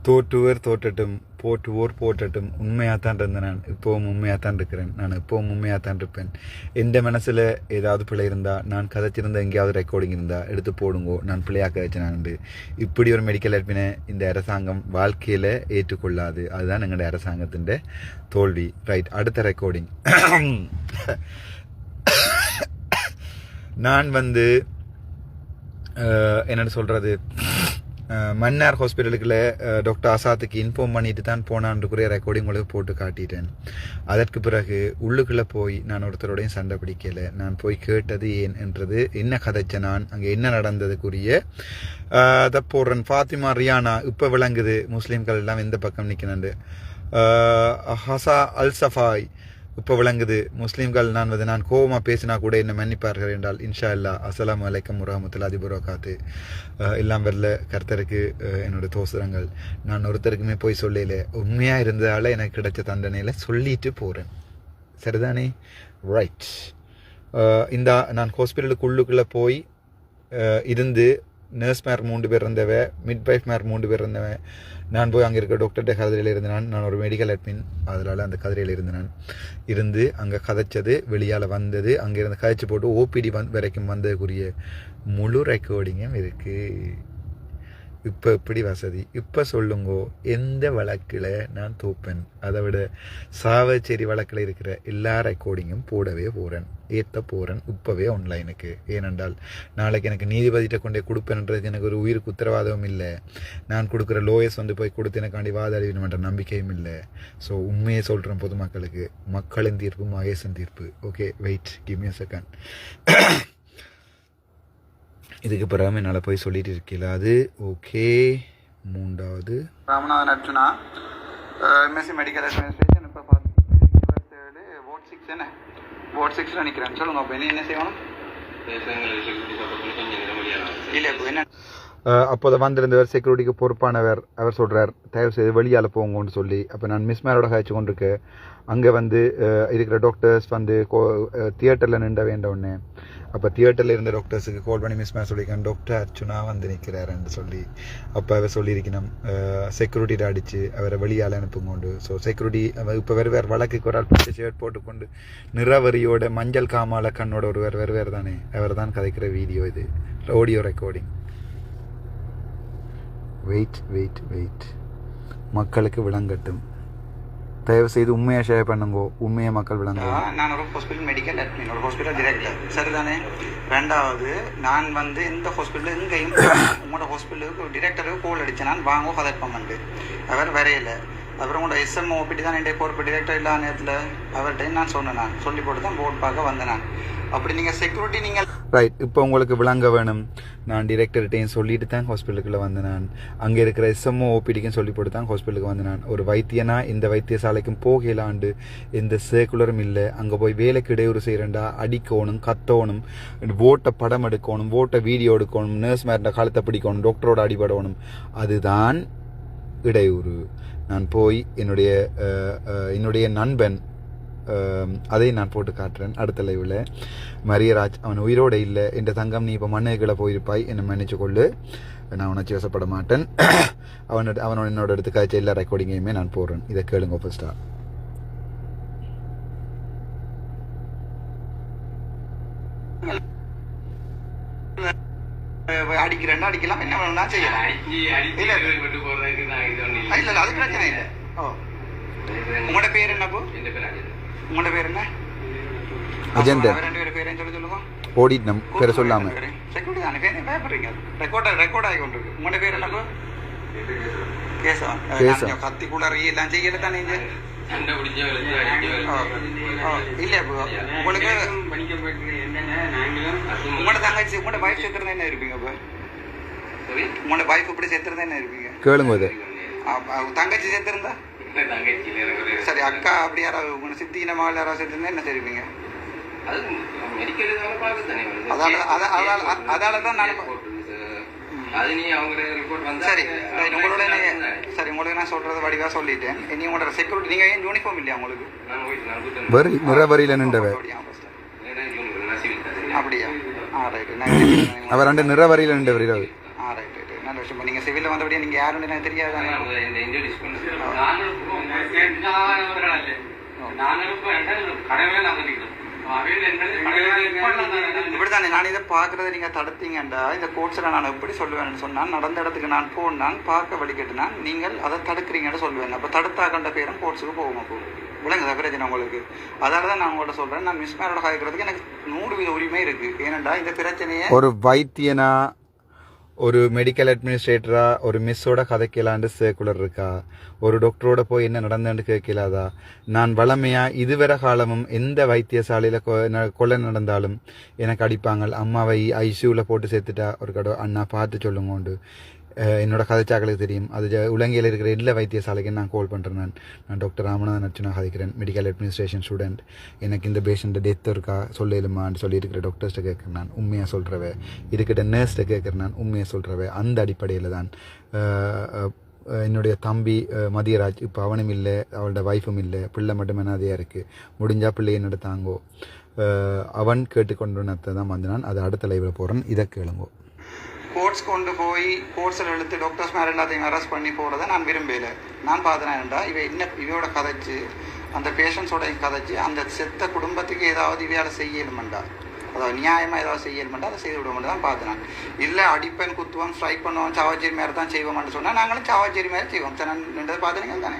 தோற்றுவர் தோற்றட்டும், போற்றுவோர் போற்றட்டும். உண்மையாகத்தான் இருந்தேன் நான், இப்போவும் உண்மையாகத்தான் இருக்கிறேன். நான் இப்போவும் உண்மையாகத்தான் இருப்பேன். எந்த மனசில் ஏதாவது பிள்ளை இருந்தால், நான் கதைச்சிருந்த எங்கேயாவது ரெக்கார்டிங் இருந்தால் எடுத்து போடுங்கோ, நான் பிள்ளையாக கதைச்சினான். இப்படி ஒரு மெடிக்கல் அட்மினை இந்த அரசாங்கம் வாழ்க்கையில் ஏற்றுக்கொள்ளாது. அதுதான் எங்களுடைய அரசாங்கத்தின் தோல்வி. ரைட், அடுத்த ரெக்கார்டிங். நான் என்னென்னு சொல்கிறது, மன்னார் ஹாஸ்பிட்டலுக்குள்ள டாக்டர் ஆசாத்துக்கு இன்ஃபார்ம் பண்ணிட்டு தான் போனான்றக்குரிய ரெக்கார்டிங் உங்களுக்கு போட்டு காட்டிட்டேன். அதற்கு பிறகு உள்ளுக்குள்ளே போய் நான் ஒருத்தரோடையும் சண்டை பிடிக்கலை. நான் போய் கேட்டது ஏன் என்றது, என்ன கதைச்ச நான், அங்கே என்ன நடந்ததுக்குரிய அதை போடுறேன். ஃபாத்திமா ரியானா இப்போ விளங்குது முஸ்லீம்கள் எல்லாம் எந்த பக்கம் நிற்கணுண்டு. ஹசா அல் சஃபாய் இப்போ விளங்குது முஸ்லீம்கள் நான் கோபமாக பேசினா கூட என்ன மன்னிப்பார்கள் என்றால் இன்ஷா அல்லா. அஸ்ஸலாமு அலைக்கும் வரஹ்மத்துல்லாஹி வபரகாத்து. எல்லாம் வரல கர்த்தருக்கு என்னோட தோசுரங்கள். நான் ஒருத்தருக்குமே போய் சொல்லல, உண்மையாக இருந்ததால் எனக்கு கிடைச்ச தண்டனையில் சொல்லிட்டு போகிறேன். சரிதானே? ரைட். நான் ஹாஸ்பிட்டலுக்குள்ளுக்குள்ளே போய் இருந்து நர்ஸ் மேர் 3 பேர் இருந்தவ, மிட்வைஃப் மேர் 3 பேர் இருந்தவன். நான் போய் அங்கே இருக்க டாக்டர்கிட்ட கதிரையில் இருந்தேன். நான் ஒரு மெடிக்கல் அட்மின், அதனால் அந்த கதிரையில் இருந்து அங்கே கதைச்சது வெளியால் வந்தது, அங்கே இருந்து கதைச்சி போட்டு ஓபிடி வரைக்கும் வந்ததுக்குரிய முழு ரெக்கார்டிங்கும் இருக்குது. இப்போ எப்படி வசதி? இப்போ சொல்லுங்கோ, எந்த வழக்கில் நான் தோப்பேன்? அதை விட சாவச்சேரி வழக்கில் இருக்கிற எல்லா ரெக்கார்டிங்கும் போடவே போகிறேன், ஏற்ற போகிறேன் இப்போவே ஆன்லைனுக்கு. ஏனென்றால் நாளைக்கு எனக்கு நீதிபதிகிட்ட கொண்டே கொடுப்பேன்ன்றதுக்கு எனக்கு ஒரு உயிருக்கு உத்தரவாதமும் இல்லை. நான் கொடுக்குற லோயர்ஸ் போய் கொடுத்து எனக்காண்டி வாதாடிவேன்ற நம்பிக்கையும் இல்லை. ஸோ உண்மையை சொல்கிறேன் பொதுமக்களுக்கு, மக்களின் தீர்ப்பு மகேசன் தீர்ப்பு. Okay, wait, give me a second. இதுக்கு பிறகு என்னால் போய் சொல்லிட்டு இருக்கல. அது ஓகே. 3வது Ramanathan Arjuna, MSc medical administration. இப்போ 27 வார்ட் 6 என்ன வார்ட் 6 நிற்கிறேன். சொல்லுங்க, அப்போ என்ன செய்யணும்? இல்லை இப்போ என்ன அப்போதை வந்திருந்தவர் செக்யூரிட்டிக்கு பொறுப்பானவர், அவர் சொல்கிறார் தயவு செய்து வெளியால் போங்கன்னு சொல்லி. அப்போ நான் மிஸ் மேரோட காய்ச்சி கொண்டிருக்கேன். அங்கே இருக்கிற டாக்டர்ஸ் தியேட்டரில் நின்ற வேண்டவுடனே, அப்போ தியேட்டரில் இருந்த டாக்டர்ஸுக்கு கால் பண்ணி மிஸ் மேர் சொல்லியிருக்கேன், டாக்டர் அர்ச்சுனா நிற்கிறாருன்னு சொல்லி. அப்போ அவர் சொல்லியிருக்கணும் செக்யூரிட்டியில் அடித்து அவரை வெளியால் அனுப்புங்கொண்டு. ஸோ செக்யூரிட்டி இப்போ வேறு வழக்குக்கு ஒரு ஆள் பச்சை ஷர்ட் போட்டுக்கொண்டு நிறவரியோட மஞ்சள் காமால கண்ணோட ஒருவர் வேறு தானே, அவர் தான் கதைக்கிற வீடியோ இது, ஆடியோ ரெக்கார்டிங். வெயிட் மக்களுக்கு விளங்கட்டும். தயவு செய்து உண்மையை ஷேர் பண்ணுங்க, உண்மையை மக்கள் விளங்க. நான் ஒரு ஹாஸ்பிட்டல் மெடிக்கல் அட்மின், ஒரு ஹாஸ்பிட்டல் டிரெக்டர், சரிதானே? 2வது, நான் இந்த ஹாஸ்பிட்டல் எங்கேயும் உங்களோட ஹாஸ்பிட்டலுக்கு டிரெக்டருக்கு கோல் அடித்தேன், நான் வாங்க கதை பண்ணு, அவர் வரையில. அப்புறம் உங்களோட எஸ்எம் ஓபிடி தான் என்னுடைய பொறுப்பு, டிரெக்டர் இல்லாத நேரத்தில் அவர்கிட்ட நான் சொன்னேன், நான் சொல்லி போட்டு தான் போர்ட் பார்க்க வந்தேன் நான். அப்படி நீங்கள் செக்யூரிட்டி நீங்கள் ரைட். இப்போ உங்களுக்கு விளங்க வேணும், நான் டிரெக்டர்கிட்டையும் சொல்லிட்டு தான் ஹாஸ்பிட்டலுக்குள்ளே வந்தேன். நான் அங்கே இருக்கிற எஸ்எம்ஓ ஓபிடிக்கும் சொல்லி போட்டு தான் ஹாஸ்பிட்டலுக்கு வந்தேன். நான் ஒரு வைத்தியனா இந்த வைத்தியசாலைக்கும் போகலாண்டு எந்த சர்க்குலரும் இல்லை. அங்கே போய் வேலைக்கு இடையூறு செய்கிறேன்டா, அடிக்கணும், கத்தணும், ஓட்டை படம் எடுக்கணும், ஓட்டை வீடியோ எடுக்கணும், நர்ஸ் மேரிட்ட காலத்தை பிடிக்கணும், டாக்டரோட அடிபடணும், அதுதான் இடையூறு. நான் போய் என்னுடைய நண்பன் அதை நான் போட்டு காட்டுறேன் அடுத்த லைவில். மரியராஜ், அவன் உயிரோடு இல்லை, என் தங்கம், நீ இப்போ மண்ணுகளை போயிருப்பாய், என்னை மன்னிச்சு கொள்ளு, நான் உணர்ச்சி வசப்பட மாட்டேன். அவனோட என்னோட எடுத்து காய்ச்ச எல்லா ரெக்கார்டிங்கையுமே நான் போடுறேன். இதை கேளுங்க ஃபர்ஸ்டா. அடிக்கிறேன், அடிக்கலாம், என்ன வேணும்னா செய்யலாம். இல்லை அது பிரச்சனை இல்லை. ஓ, உங்களோட பேர் என்ன? உங்களோட பேர் என்ன? அஜந்தர். 2 பேர் பேரையும் சொல்லுங்க. ஓடிட்னம் பேரை சொல்லாம. செக்யூரிட்டி தானே, பேர் பயப்படுறீங்க. ரெக்கார்ட் ஆகி கொண்டிருக்கு. உங்களோட பேர் என்ன? கேசவன். கத்தி கூட எல்லாம் செய்யல தானே இங்க. இல்ல உங்களுக்கு உங்களோட தங்கச்சி, உங்களோட வைஃப் சேர்த்துருந்தா என்ன இருப்பீங்க? இப்போ உங்களோட வைஃப் இப்படி சேர்த்துருந்தா என்ன இருப்பீங்க? கேளுங்க. தங்கச்சி சேர்த்துருந்தா சரி, அக்கா அப்படி யாராவது உங்களை சித்தின மகள் யாராவது சேர்த்துருந்தா என்ன தெரிவிங்க? அதால தான் நான் சரி உங்களோட சரி உங்களுக்கு நான் சொல்றது வடிவா சொல்லிட்டேன். இனி உங்களோட செக்யூரிட்டி நீங்க ஏன் யூனிஃபார்ம் இல்லையா உங்களுக்கு? நிறவரியில நின்றவ அப்படியா? ரைட்டு. அவர் 2 நிறவரியில நின்றவர். ரைட், நல்ல வருஷம் இப்போ நீங்கள் சிவிலில் வந்தபடியே நீங்கள் யாருன்னு எனக்கு தெரியாது தானே. இப்படித்தானே நான் இதை பார்க்கறத நீங்கள் தடுத்தீங்கண்டா இந்த கோர்ட்ஸில் நான் எப்படி சொல்லுவேன்னு சொன்னால் நடந்த இடத்துக்கு நான் போனான் பார்க்க வழிகட்டுனான் நீங்கள் அதை தடுக்கிறீங்கன்னு சொல்லுவேன். அப்போ தடுத்தாக்கண்ட பேரும் கோர்ட்ஸுக்கு போகும். அப்போ விளங்குதா பிரச்சனை உங்களுக்கு? அதனால தான் நான் உங்கள்கிட்ட சொல்கிறேன், நான் மிஸ் மேரோட காய்க்கிறதுக்கு எனக்கு 100% உரிமை இருக்குது. ஏனெண்டா இந்த பிரச்சனையை ஒரு வைத்தியனா ஒரு மெடிக்கல் அட்மினிஸ்ட்ரேட்டரா ஒரு மிஸ்ஸோட கதைக்கலாண்டு சர்க்குலர் இருக்கா? ஒரு டாக்டரோட போய் என்ன நடந்தான்னு கேட்கலாதா? நான் வளமையா இதுவரை காலமும் எந்த வைத்தியசாலையில கொலை நடந்தாலும் எனக்கு அடிப்பாங்க. அம்மாவை ஐசியூவில் போட்டு சேர்த்துட்டா ஒரு கடை அண்ணா பார்த்து சொல்லுங்கோண்டு என்னோட கதைச்சாக்களுக்கு தெரியும். அது உலகையில் இருக்கிற எல்லா வைத்தியசாலைக்கு நான் கால் பண்ணுறேன். நான் டாக்டர் ராமநாதன் அர்ச்சனா கதைக்கிறேன், மெடிக்கல் அட்மினிஸ்ட்ரேஷன் ஸ்டூடெண்ட். எனக்கு இந்த பேஷண்ட்டு டெத் இருக்கா சொல்லலுமான்னு சொல்லியிருக்கிற டாக்டர்ஸ்ட்டை கேட்குறேன் நான், உண்மையாக சொல்கிறவ. இருக்கிற நர்ஸ்ட்டை கேட்குறேன் நான், உண்மையாக சொல்கிறவ. அந்த அடிப்படையில் தான் என்னுடைய தம்பி மதியராஜ் இப்போ அவனும் இல்லை, அவளோட வைஃபும் இல்லை, பிள்ளை மட்டும் அனாதையாக இருக்குது. முடிஞ்சால் பிள்ளை என்னோட தாங்கோ அவன் கேட்டுக்கொண்டு தான் வந்து நான் அதை அடுத்த லைவில் போகிறேன். இதை கேளுங்கோ. கோர்ட்ஸ் கொண்டு போய் கோர்ட்ஸில் இழுத்து டாக்டர்ஸ் மேலே எல்லாத்தையும் அரெஸ்ட் பண்ணி போகிறத நான் விரும்பலை. நான் பார்த்தேன்னா இவையோட கதைச்சு அந்த பேஷண்ட்ஸோடையும் கதைச்சு அந்த செத்த குடும்பத்துக்கு ஏதாவது இவையால் செய்யலுமெண்டா, அதாவது நியாயமாக ஏதாவது செய்யலுமெண்டா அதை செய்து விடுவோம் தான் பார்த்தேன். இல்லை அடிப்பேன் குத்துவோம் ஸ்ட்ரைக் பண்ணுவோம் சாவாச்சேரி மேலே தான் செய்வோம்னு சொன்னால் நாங்களும் சாவாச்சேரி மேலே செய்வோம். சார் நான் நின்றது பார்த்துனீங்க தானே.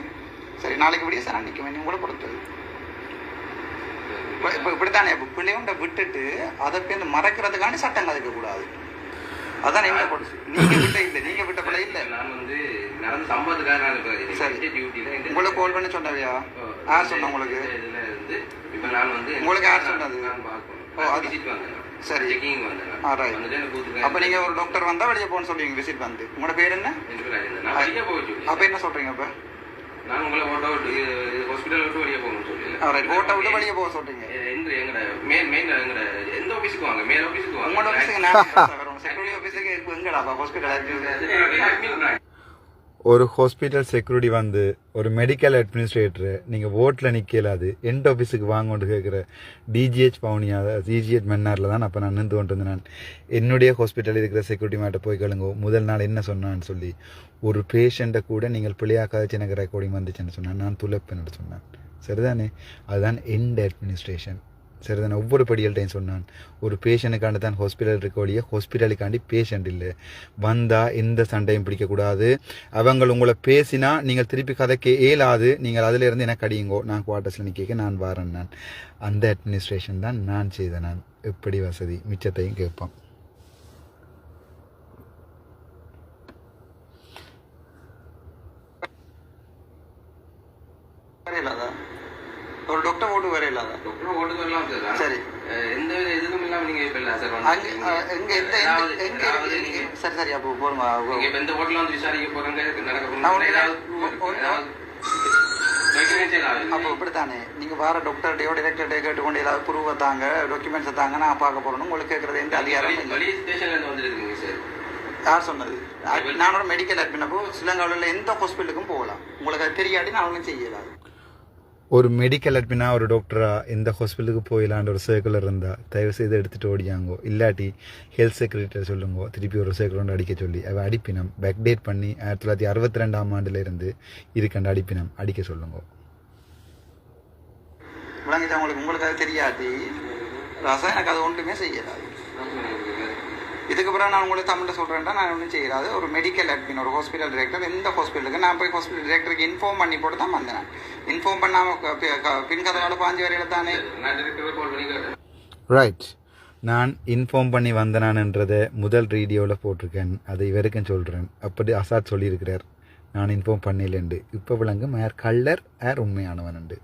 சரி, நாளைக்கு விடிய சார் நான் நிற்க வேண்டிய உங்களை பொறுத்தது. இப்போ இப்படித்தானே இப்போ பிள்ளையோண்ட விட்டுட்டு அதை பேருந்து மறக்கிறதுக்காண்டி சட்டம் கதைக்கக்கூடாது. அதான் நீங்க விட்ட இல்லை, நீங்க விட்ட பிள்ளை இல்லை. நான் வந்து நடந்த சம்பவத்துக்காக உங்களுக்கு கால் பண்ணி சொன்னவையா? யார் சொன்ன உங்களுக்கு? உங்களுக்கு யார் சொன்னது? சரி, அப்ப நீங்க ஒரு டாக்டர் வந்தா வெளியே போன்னு சொல்லுவீங்க விசிட் வந்து. உங்களோட பேர் என்ன? அப்ப என்ன சொல்றீங்க? அப்ப நான் உங்களை ஓட்ட விட்டு ஹாஸ்பிட்டல் விட்டு வெளியே போகணும்னு சொல்லி ஓட்ட விட்டு வெளியே போக சொல்றீங்க. எந்த ஆஃபீஸுக்கு வாங்க, மேல் ஆஃபீஸுக்கு வாங்க. உங்களோட ஒரு ஹாஸ்பிட்டல் செக்யூரிட்டி வந்து ஒரு மெடிக்கல் அட்மினிஸ்ட்ரேட்டர் நீங்கள் ஓட்டில் நிற்கலாது எண்ட் ஆஃபீஸுக்கு வாங்கொண்டு கேட்குற டிஜிஹெச் பவுனியா டிஜிஹெச் மன்னாரில் தான் அப்போ நான் நின்று கொண்டு வந்தேன். என்னுடைய ஹாஸ்பிட்டல் இருக்கிற செக்யூரிட்டி மேட்டை போய் கேளுங்க முதல் நாள் என்ன சொன்னான்னு சொல்லி. ஒரு பேஷண்ட்டை கூட நீங்கள் பிள்ளையாக்காச்சு எனக்கு ரெக்கார்டிங் வந்துச்சுன்னு சொன்னேன், நான் துளைப்பேன்னு சொன்னேன். சரிதானே? அதுதான் எண்ட் அட்மினிஸ்ட்ரேஷன். சரிதானே? ஒவ்வொரு படிகள்கிட்டையும் சொன்னான். ஒரு பேஷண்ட்டுக்காண்டி தான் ஹாஸ்பிட்டல் இருக்கோடைய, ஹாஸ்பிட்டலுக்காண்டி பேஷண்ட் இல்லை. வந்தால் எந்த சண்டையும் பிடிக்கக்கூடாது. அவங்க உங்களை பேசினா நீங்கள் திருப்பி கதைக்க இயலாது. நீங்கள் அதில் இருந்து எனக்கு அடியுங்கோ, நான் குவார்ட்டர்ஸில் நிற்க நான் வரேன். நான் அந்த அட்மினிஸ்ட்ரேஷன் தான் நான் செய்தேன். நான் எப்படி வசதி மிச்சத்தையும் கேட்பேன். ஒரு டாக்டர் ஓட்டு வர இல்லாத டாக்டர் ஓட்டு வரலாம் சார். சரி, எந்த இதுவும் இல்லாம நீங்க இப்ப இல்ல சார் எங்க எந்த சரி சரி அப்போ போறோமா? நீங்க எந்த ஹோட்டல்ல வந்து விசாரிக்க போறாங்க அப்போ இப்படித்தானே நீங்க வார டாக்டர்டையோ டைரக்டர்டையோ கேட்டுக்கொண்டு ஏதாவது ப்ரூவ் தாங்க, டாக்குமெண்ட்ஸ் தாங்க, நான் பார்க்க போறேன்னு உங்களுக்கு கேட்கறது எந்த அதிகாரம்? வெளி ஸ்டேஷன்ல இருந்து வந்துருக்கீங்க சார். யார் சொன்னது? நானோட மெடிக்கல் அட்மின். அப்போ சிலங்காவில் எந்த ஹாஸ்பிட்டலுக்கும் போகலாம். உங்களுக்கு அது தெரியாட்டி நான் ஒன்றும் செய்யலாம். ஒரு மெடிக்கல் அட்மினா ஒரு டாக்டரா எந்த ஹாஸ்பிட்டலுக்கு போயிடலான்ற ஒரு சர்க்குலர் இருந்தால் தயவு செய்து எடுத்துகிட்டு ஓடியாங்கோ. இல்லாட்டி ஹெல்த் செக்ரட்டரி சொல்லுங்கோ திருப்பி ஒரு சர்க்குலர் அடிக்க சொல்லி அவள் அடிப்பினம் பேக்டேட் பண்ணி 1962ஆம் ஆண்டுலேருந்து இதுக்கண்டு அடிப்பினம் அடிக்க சொல்லுங்கோ. விளங்கிட்டு உங்களுக்கு அது தெரியாது ரசம், எனக்கு அது ஒன்றுமே செய்யலாது. இதுக்கு பிறகு நான் உங்களுக்கு தமிழில் சொல்கிறேன்டா நான் ஒன்றும் செய்யறாது. ஒரு மெடிக்கல் அட்மின் ஒரு ஹாஸ்பிட்டல் டிரெக்டர் எந்த ஹாஸ்பிட்டலுக்கு நான் போய் ஹாஸ்பிட்டல் டிரெக்டருக்கு இன்ஃபார்ம் பண்ணி போட்டு தான் வந்தேன். இன்ஃபார்ம் பண்ணாமல் பின்கதவால் பாஞ்சு வரையில தானே. ரைட், நான் இன்ஃபார்ம் பண்ணி வந்தனான்ன்றதை முதல் வீடியோவில் போட்டிருக்கேன். அதை இவருக்கும் சொல்கிறேன். அப்படி அசாத் சொல்லியிருக்கிறார் நான் இன்ஃபார்ம் பண்ணலேண்டு. இப்போ விளங்கும் யார் கள்ளர் யார் உண்மையானவன் உண்டு.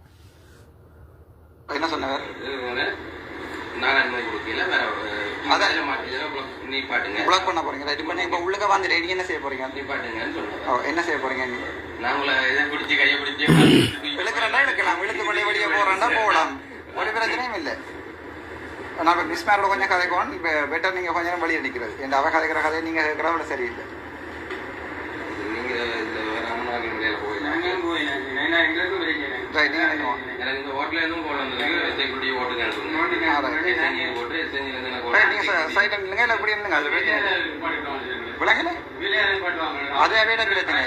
என்ன சொன்னவர்? பிளாக் பண்ண போறீங்க. ரைட் பண்ணி இப்போ உள்ளுக்க வந்து ரெடி என்ன செய்ய போறீங்க? என்ன செய்ய போறீங்க? இழுக்கிறேன்டா இழுக்கலாம், இழுத்து கொண்டே வெளியே போறேன்டா போகலாம், ஒரு பிரச்சனையும் இல்லை. நான் இப்போ மிஸ் மேரோட கொஞ்சம் கதைக்கணும். இப்போ பெட்டர் நீங்கள் கொஞ்சம் நேரம் வெளியே நிற்கிறது. என் அவ கதைக்கிற கதையை நீங்கள் கேட்குறா விட சரியில்லை. சைட் இல்லைங்க இல்லை எப்படி இருந்துங்க அது விளங்கல அதாவே பிரச்சனை,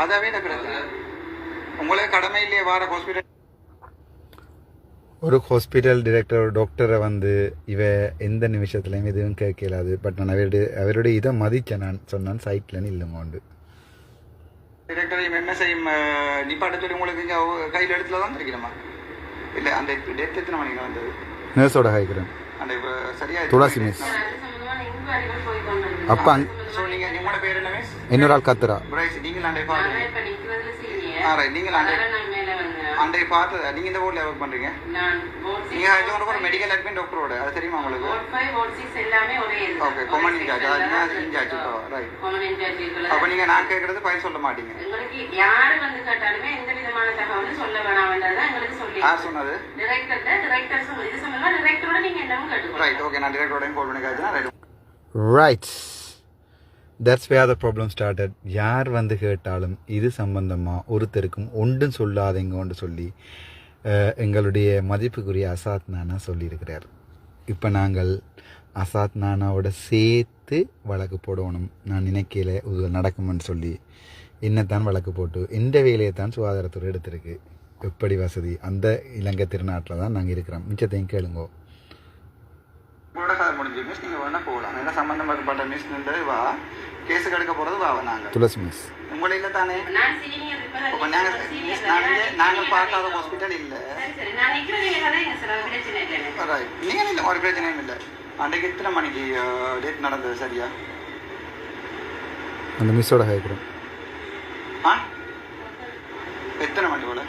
அதாவே பிரச்சனை. உங்களுக்கு கடமையிலேயே வார ஹாஸ்பிட்டல் ஒரு ஹாஸ்பிட்டல் டிரெக்டர் ஒரு டாக்டரை வந்து இவ எந்த நிமிஷத்துலையும் எதுவும் கேட்கலாது. பட் நான் அவருடைய இதை மதித்தேன். நான் சொன்னான் சைட்லன்னு இல்லைங்க உண்டு டிரெக்டரையும் என்ன செய்யும் நிப்பாட்ட சொல்லி உங்களுக்கு கையில் எடுத்துல தான் தெரியுமா இல்லை அந்த டேட் எத்தனை மணிக்கு வந்தது நர்ஸோட ஹைக்கிறேன் அந்த சரியா துளசி மிஸ் அப்பா உங்களோட பேர் என்ன மிஸ் இன்னொரு ஆள் கத்துரா பிரைஸ் நீங்கள் அண்டை நீங்கள் அண்டை பார்த்தது நீங்கள் இந்த ஊரில் ஒர்க் பண்ணுறீங்க நீங்கள் ஒரு மெடிக்கல் அட்மின் டாக்டரோட அது தெரியுமா உங்களுக்கு okay common incharge incharge right அப்போ நீங்கள் நான் கேட்குறது பயிர் சொல்ல மாட்டீங்க யார் சொன்னது ரைட் ஓகே நான் டிரெக்டரோடையும் கால் பண்ணி காய்ச்சினா right that's where the problem started. யார் வந்து கேட்டாலும் இது சம்பந்தமாக ஒருத்தருக்கும் ஒன்றும் சொல்லாதீங்கன்னு சொல்லி எங்களுடைய மதிப்புக்குரிய அசாத் நானா சொல்லியிருக்கிறார். இப்போ நாங்கள் அசாத் நானாவோட சேர்த்து வழக்கு போடணும். நான் நினைக்கல இது நடக்குமென்னு சொல்லி என்னத்தான் வழக்கு போட்டு இந்த வேலையை தான் சுகாதாரத்துறை எடுத்திருக்கு. எப்படி வசதி அந்த இலங்கை திருநாட்டில் தான் நாங்கள் இருக்கிறோம். மிச்சத்தையும் கேளுங்கோ. முடிஞ்சு மிஸ் நீங்கள் வேணால் போகலாம். என்ன சம்மந்தப்பட்ட மிஸ் வா கேஸுக்கு எடுக்க போகிறது வா நாங்கள் துளசி மிஸ் உங்களை இல்லை தானே நாங்கள் பார்க்காத ஹாஸ்பிட்டல் இல்லை நீங்கள் இல்லை ஒரு பிரச்சனையும் இல்லை. அன்றைக்கு எத்தனை மணிக்கு டேட் நடந்தது சரியா அந்த மிஸ்ஸோட கேட்குறோம் எத்தனை மணி போல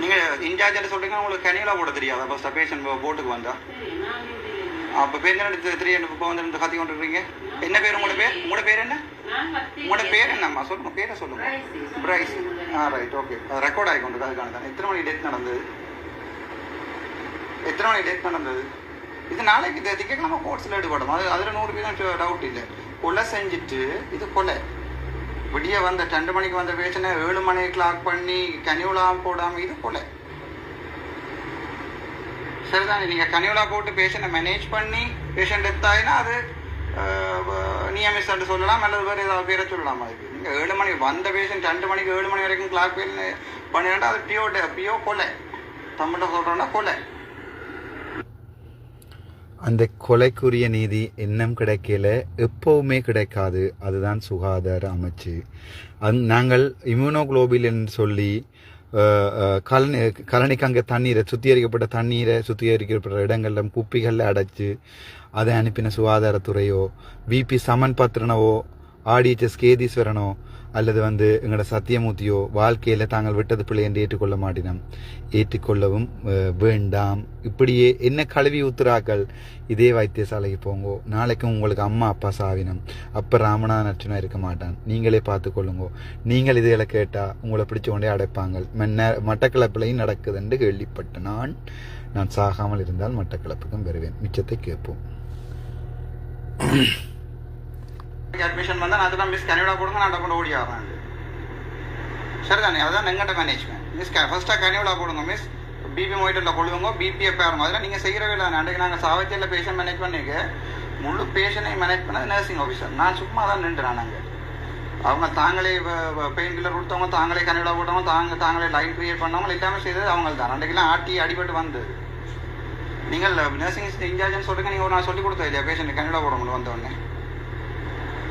நீங்கள் இன்சார்ஜ் சொல்கிறீங்க உங்களுக்கு கனியெல்லாம் போட தெரியாதா ஃபஸ்ட் பேஷண்ட் போட்டுக்கு வந்தா அப்போ பேர் என்ன இப்போ வந்து கத்தி கொண்டு இருக்கீங்க என்ன பேர் உங்களோட பேர் என்ன உங்களோட பேர் என்னம்மா சொல்லுங்க பேரை சொல்லுங்க பிரைஸ் ரைட் ஓகே ரெக்கார்ட் ஆகிக்கொண்டு அதுக்கான தான் எத்தனை மணி டேட் நடந்தது இது நாளைக்கு திங்கக்கிழமை கோர்ட்ஸில் ஈடுபடும். அதில் 100% டவுட் இல்லை. கொலை செஞ்சுட்டு இது கொலை விடிய வந்த 2 மணிக்கு வந்த பேஷனை 7 மணிக்கு கிளாக் பண்ணி கனிவுலாம் போடாமல் இது கொலை சரிதானே. நீங்கள் கனிவுலா போட்டு பேஷண்ட்டை மேனேஜ் பண்ணி பேஷண்ட் டெத் ஆகினா அது நியமிஸ்ட்டு சொல்லலாம் அல்லது வேறு ஏதாவது பேரை சொல்லலாம். அதுக்கு நீங்கள் 7 மணி வந்த பேஷண்ட் 2 மணிக்கு 7 மணி வரைக்கும் கிளாக் பண்ணிட்டா அது பியோ கொலை தமிழ்ல சொல்கிறோன்னா கொலை. அந்த கொலைக்குரிய நீதி இன்னும் கிடைக்கல, எப்போவுமே கிடைக்காது. அதுதான் சுகாதார அமைச்சு. நாங்கள் இம்யூனோகுளோபின் சொல்லி கலனிக்கு அங்கே தண்ணீரை சுத்திகரிக்கப்பட்ட சுத்திகரிக்கப்பட்ட இடங்களில் குப்பிகளில் அடைச்சி அதை அனுப்பின சுகாதாரத்துறையோ விபி சமன் பத்ரனவோ ஆடிஎச்எஸ் கேதீஸ்வரனோ அல்லது எங்களோட சத்தியமூர்த்தியோ வாழ்க்கையில் தாங்கள் விட்டது பிள்ளை என்று ஏற்றுக்கொள்ளவும் வேண்டாம். இப்படியே என்ன கழுவி ஊத்துறாக்கள் இதே வைத்தியசாலைக்கு போங்கோ. நாளைக்கும் உங்களுக்கு அம்மா அப்பா சாவினம், அப்போ ராமநாதன் அர்ச்சனா இருக்க மாட்டான். நீங்களே பார்த்துக்கொள்ளுங்கோ. நீங்கள் இதுகளை கேட்டால் உங்களை பிடிச்ச கொண்டே அடைப்பாங்க. மட்டக்களப்பிலையும் நடக்குதுன்னு கேள்விப்பட்ட நான் சாகாமல் இருந்தால் மட்டக்களப்புக்கும் வருவேன். மிச்சத்தை கேட்போம். அட்மிஷன் வந்தால் நான் அதுதான் மிஸ் கனிவிடா கொடுங்க நான் கொண்டு ஓடி ஆகிறாங்க சரிதானே. அதுதான் எங்கிட்ட மேனேஜ்மெண்ட். மிஸ் ஃபர்ஸ்ட்டாக கனிவிடா போடுங்க மிஸ் பிபி மொயிட்டில் கொள்ளுங்க பிபியை பாருங்க. அதெல்லாம் நீங்கள் செய்கிறவே இல்லை. அன்றைக்கு நாங்கள் சாவத்தியில் பேஷண்ட் மேனேஜ் பண்ணிக்க முழு பேஷண்ட்டையும் மேனேஜ் பண்ணது நர்சிங் ஆஃபீஸர். நான் சும்மா தான் நின்றுறேன். நாங்கள் அவங்க தாங்களே பெயின் கில்லர் கொடுத்தவங்க, தாங்களே கனிவிடா போட்டவங்க, தாங்களே லைன் கிரியேட் பண்ணவங்க எல்லாமே செய்தது அவங்க தான். அன்றைக்கெல்லாம் ஆட்டி அடிபட்டு வந்தது. நீங்கள் நர்சிங் இன்சார்ஜ்னு சொல்லுங்க. நீங்கள் நான் சொல்லிக் கொடுத்தா இல்லையா பேஷண்ட் கனிவிடா போடணும் வந்தோடனே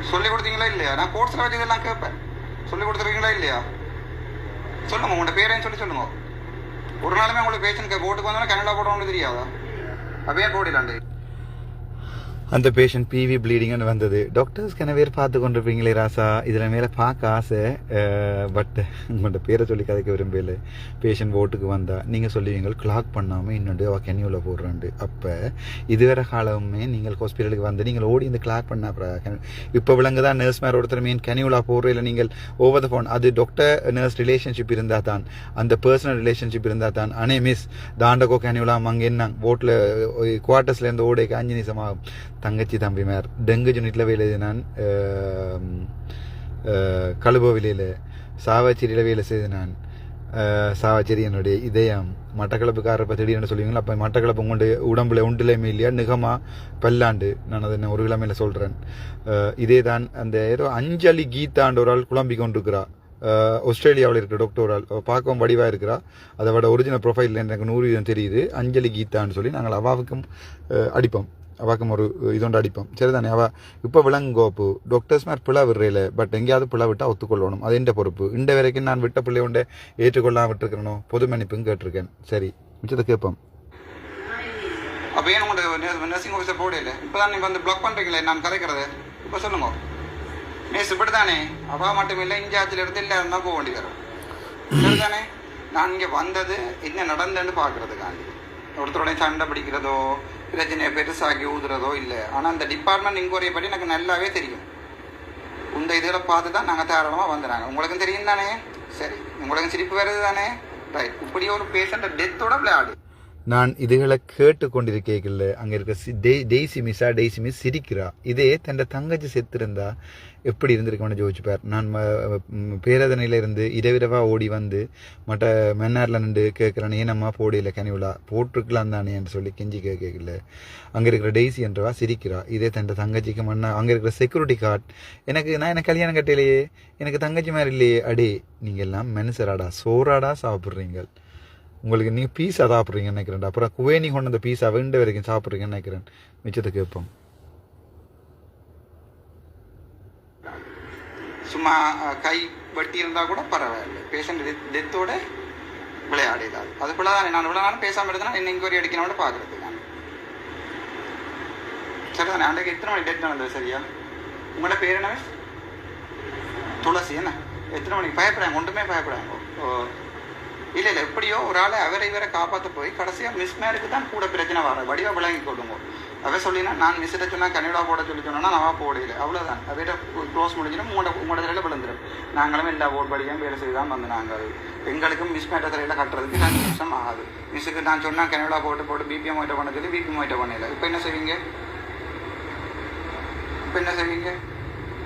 சொல்லிக் கொடுத்தீங்களா இல்லையா? நான் கோர்ஸில் வச்சு இதெல்லாம் கேட்பேன். சொல்லிக் கொடுத்துருக்கீங்களா இல்லையா? சொல்லுங்க உங்களோட பேரையும் சொல்லுங்க. ஒரு நாளுமே உங்களுக்கு பேஷண்ட் போட்டுக்கு வந்தோன்னா கனடா போடணும்னு தெரியாதா? அப்படியே போடலாண்டு அந்த பேஷண்ட் பிவி ப்ளீடிங்னு வந்தது. டாக்டர்ஸ் கனவேர் பார்த்து கொண்டிருப்பீங்களே ராசா, இதில் மேலே பார்க்க ஆசை. பட் உங்கள்கிட்ட பேரை சொல்லி கதைக்க விரும்பல. பேஷண்ட் ஓட்டுக்கு வந்தால் நீங்கள் சொல்லுவீங்க கிளாக் பண்ணாமல் இன்னொன்று அவள் கெனியூவில் போடுறாண்டு. அப்போ இதுவரை காலமே நீங்கள் ஹாஸ்பிட்டலுக்கு வந்து நீங்கள் ஓடி இந்த கிளாக் பண்ண அப்புறம் இப்போ விளங்குதான் நர்ஸ் மேலே ஒருத்தர் மீன் கெனியூலா போடுற இல்லை நீங்கள் ஓவர் த ஃபோன். அது டாக்டர் நர்ஸ் ரிலேஷன்ஷிப் இருந்தால் தான், அந்த பர்சனல் ரிலேஷன்ஷிப் இருந்தால் தான். அனே மிஸ் தாண்டகோ கெனியூலா அங்கே என்ன போட்டில் குவார்ட்டர்ஸ்லேருந்து ஓடைக்கு 5 நிமிஷம் ஆகும். தங்கச்சி தம்பி மேர் டெங்கு யூனிட்டில் வேலை செய்தான், கழுபோவிலையில் சாவச்சேரியில் வேலை செய்து நான் சாவச்சேரி என்னுடைய இதயம் மட்டக்களப்புக்காரப்ப திடீர்னு சொல்லுவீங்களா அப்போ மட்டக்களப்பு உங்களுடைய உடம்புல ஒன்றிலையுமே இல்லையா நிகமாக பல்லாண்டு நான் அதை ஒரு கிழமையில் சொல்கிறேன். இதே தான் அந்த ஏதோ அஞ்சலி கீதாண்டு ஒரு ஆள் குழம்பி கொண்டிருக்கிறா. ஆஸ்திரேலியாவில் இருக்கிற டாக்டர் ஒரு ஆள் பார்க்கவும் வடிவாக இருக்கிறா. அதை விட ஒரிஜினல் ப்ரொஃபைல் எனக்கு 100% தெரியுது. அஞ்சலி கீதான்னு சொல்லி நாங்கள் அவாவுக்கும் அடிப்போம். அவாக்கும் ஒரு இதோண்டு அடிப்போம். சரிதானே? அவள் இப்போ விளங்கோப்பு டாக்டர்ஸ் மாதிரி பிள்ளை விடுறையில் பட் எங்கேயாவது பிள்ளை விட்டால் ஒத்துக்கொள்ளணும். அது எந்த பொறுப்பு. இந்த வரைக்கும் நான் விட்ட பிள்ளை உண்டை ஏற்றுக்கொள்ளாம விட்டுருக்கணும். பொது மன்னிப்பும் கேட்டிருக்கேன். சரி மிச்சத்தை கேட்போம். அப்போ ஏன் உங்களோட நர்சிங் ஆஃபீஸர் போடையில இப்போ தான் நீங்கள் வந்து பிளாக் பண்ணுறீங்களே நான் கதைக்கிறது. இப்போ சொல்லுங்க நேஸ் இப்படி தானே அவா மட்டும் இல்லை இன்சார்ஜில் இருந்து எல்லாரும் தான் போக வேண்டி வரும். சரிதானே? நான் இங்கே வந்தது என்ன நடந்ததுன்னு பார்க்குறதுக்காண்டி ஒருத்தருடைய சண்டை பிடிக்கிறதோ பிரச்சனையை பெருசாக்கி ஊதுறதோ இல்லை. ஆனால் அந்த டிபார்ட்மெண்ட் இன்கொயரி பற்றி எனக்கு நல்லாவே தெரியும். இந்த இதில் பார்த்து தான் நாங்கள் தாராளமாக வந்துடுறாங்க. உங்களுக்கும் தெரியும் தானே? சரி உங்களுக்கும் சிரிப்பு வருது தானே? ரைட். இப்படி ஒரு பேஷண்ட் டெத்தோட விளையாடு. நான் இதுகளை கேட்டு கொண்டிருக்கேன். அங்கே இருக்க டெய்சி மிஸ் சிரிக்கிறா. இதே தன் தங்கச்சி செத்துருந்தா எப்படி இருந்திருக்கோன்னு ஜோதிச்சுப்பார். நான் பேரதனையில இருந்து இரவிரவாக ஓடி வந்து மற்ற மன்னாரில் நின்று கேட்குறேன் ஏனம்மா போடையில கனிவிழா போட்டிருக்கலாம் தானேன்னு சொல்லி கெஞ்சி கேட்கல. அங்கே இருக்கிற டெய்சி என்றவா சிரிக்கிறா. இதே தன் தங்கச்சிக்கு அங்கே இருக்கிற செக்யூரிட்டி கார்டு நான் கல்யாணம் கட்டையிலேயே எனக்கு தங்கச்சி மாதிரி இல்லையே. அடே நீங்கள் எல்லாம் மனுஷராடா சோறாடா சாப்பிட்றீங்க. உங்களுக்கு நீங்கள் பீஸா சாப்பிட்றீங்கன்னு நினைக்கிறேன். அப்புறம் குவேனி கொண்டு அந்த பீஸா வேண்ட வரைக்கும் சாப்பிட்றீங்கன்னு நினைக்கிறேன். மிச்சத்தை கேட்போம். சும்மா கை வெட்டி இருந்தால் கூட பரவாயில்லை. பேஷண்ட் டெத்தோட விளையாடிதான் அதுக்குள்ள தான் நான் இவ்வளோ நாளும் பேசாமல் இருந்தேன்னா என்ன இன்கொயரி அடிக்கணும்னு பார்க்குறது நான். சரிதானே? அன்றைக்கு எத்தனை மணிக்கு டெத் நடந்தது? சரியா? உங்களோட பேர் என்ன? துளசி. என்ன எத்தனை மணிக்கு? பயப்படாங்க ஒன்றுமே பயப்படாங்க. இல்லை எப்படியோ ஒரு ஆளை அவரை இவரை காப்பாற்ற போய் கடைசியாக மிஸ்மேருக்கு தான் கூட பிரச்சனை வர வடிவா விளங்கி கொள்ளுங்க. அவ சொல்லினா நான் மிஸ்ஸிட்ட சொன்னால் கனடா போட சொல்லி சொன்னா நான் போடையில அவ்வளோதான். அவையிட்ட க்ளோஸ் முடிஞ்சுன்னா உங்களோட தலையில் விழுந்துடும். நாங்களும் எல்லா ஓட் படியும் வேலை செய்து தான் வந்து நாங்கள் எங்களுக்கும் மிஸ்மேட்ட தலையில் கட்டுறதுக்கு 5 நிமிஷம் ஆகாது. மிஸ்ஸுக்கு நான் சொன்னால் கனடா போட்டு பிபிஎம் ஒயிட்ட பண்ண சொல்லி பிபிஎம் ஒயிட்ட பண்ணல. இப்போ என்ன செய்வீங்க?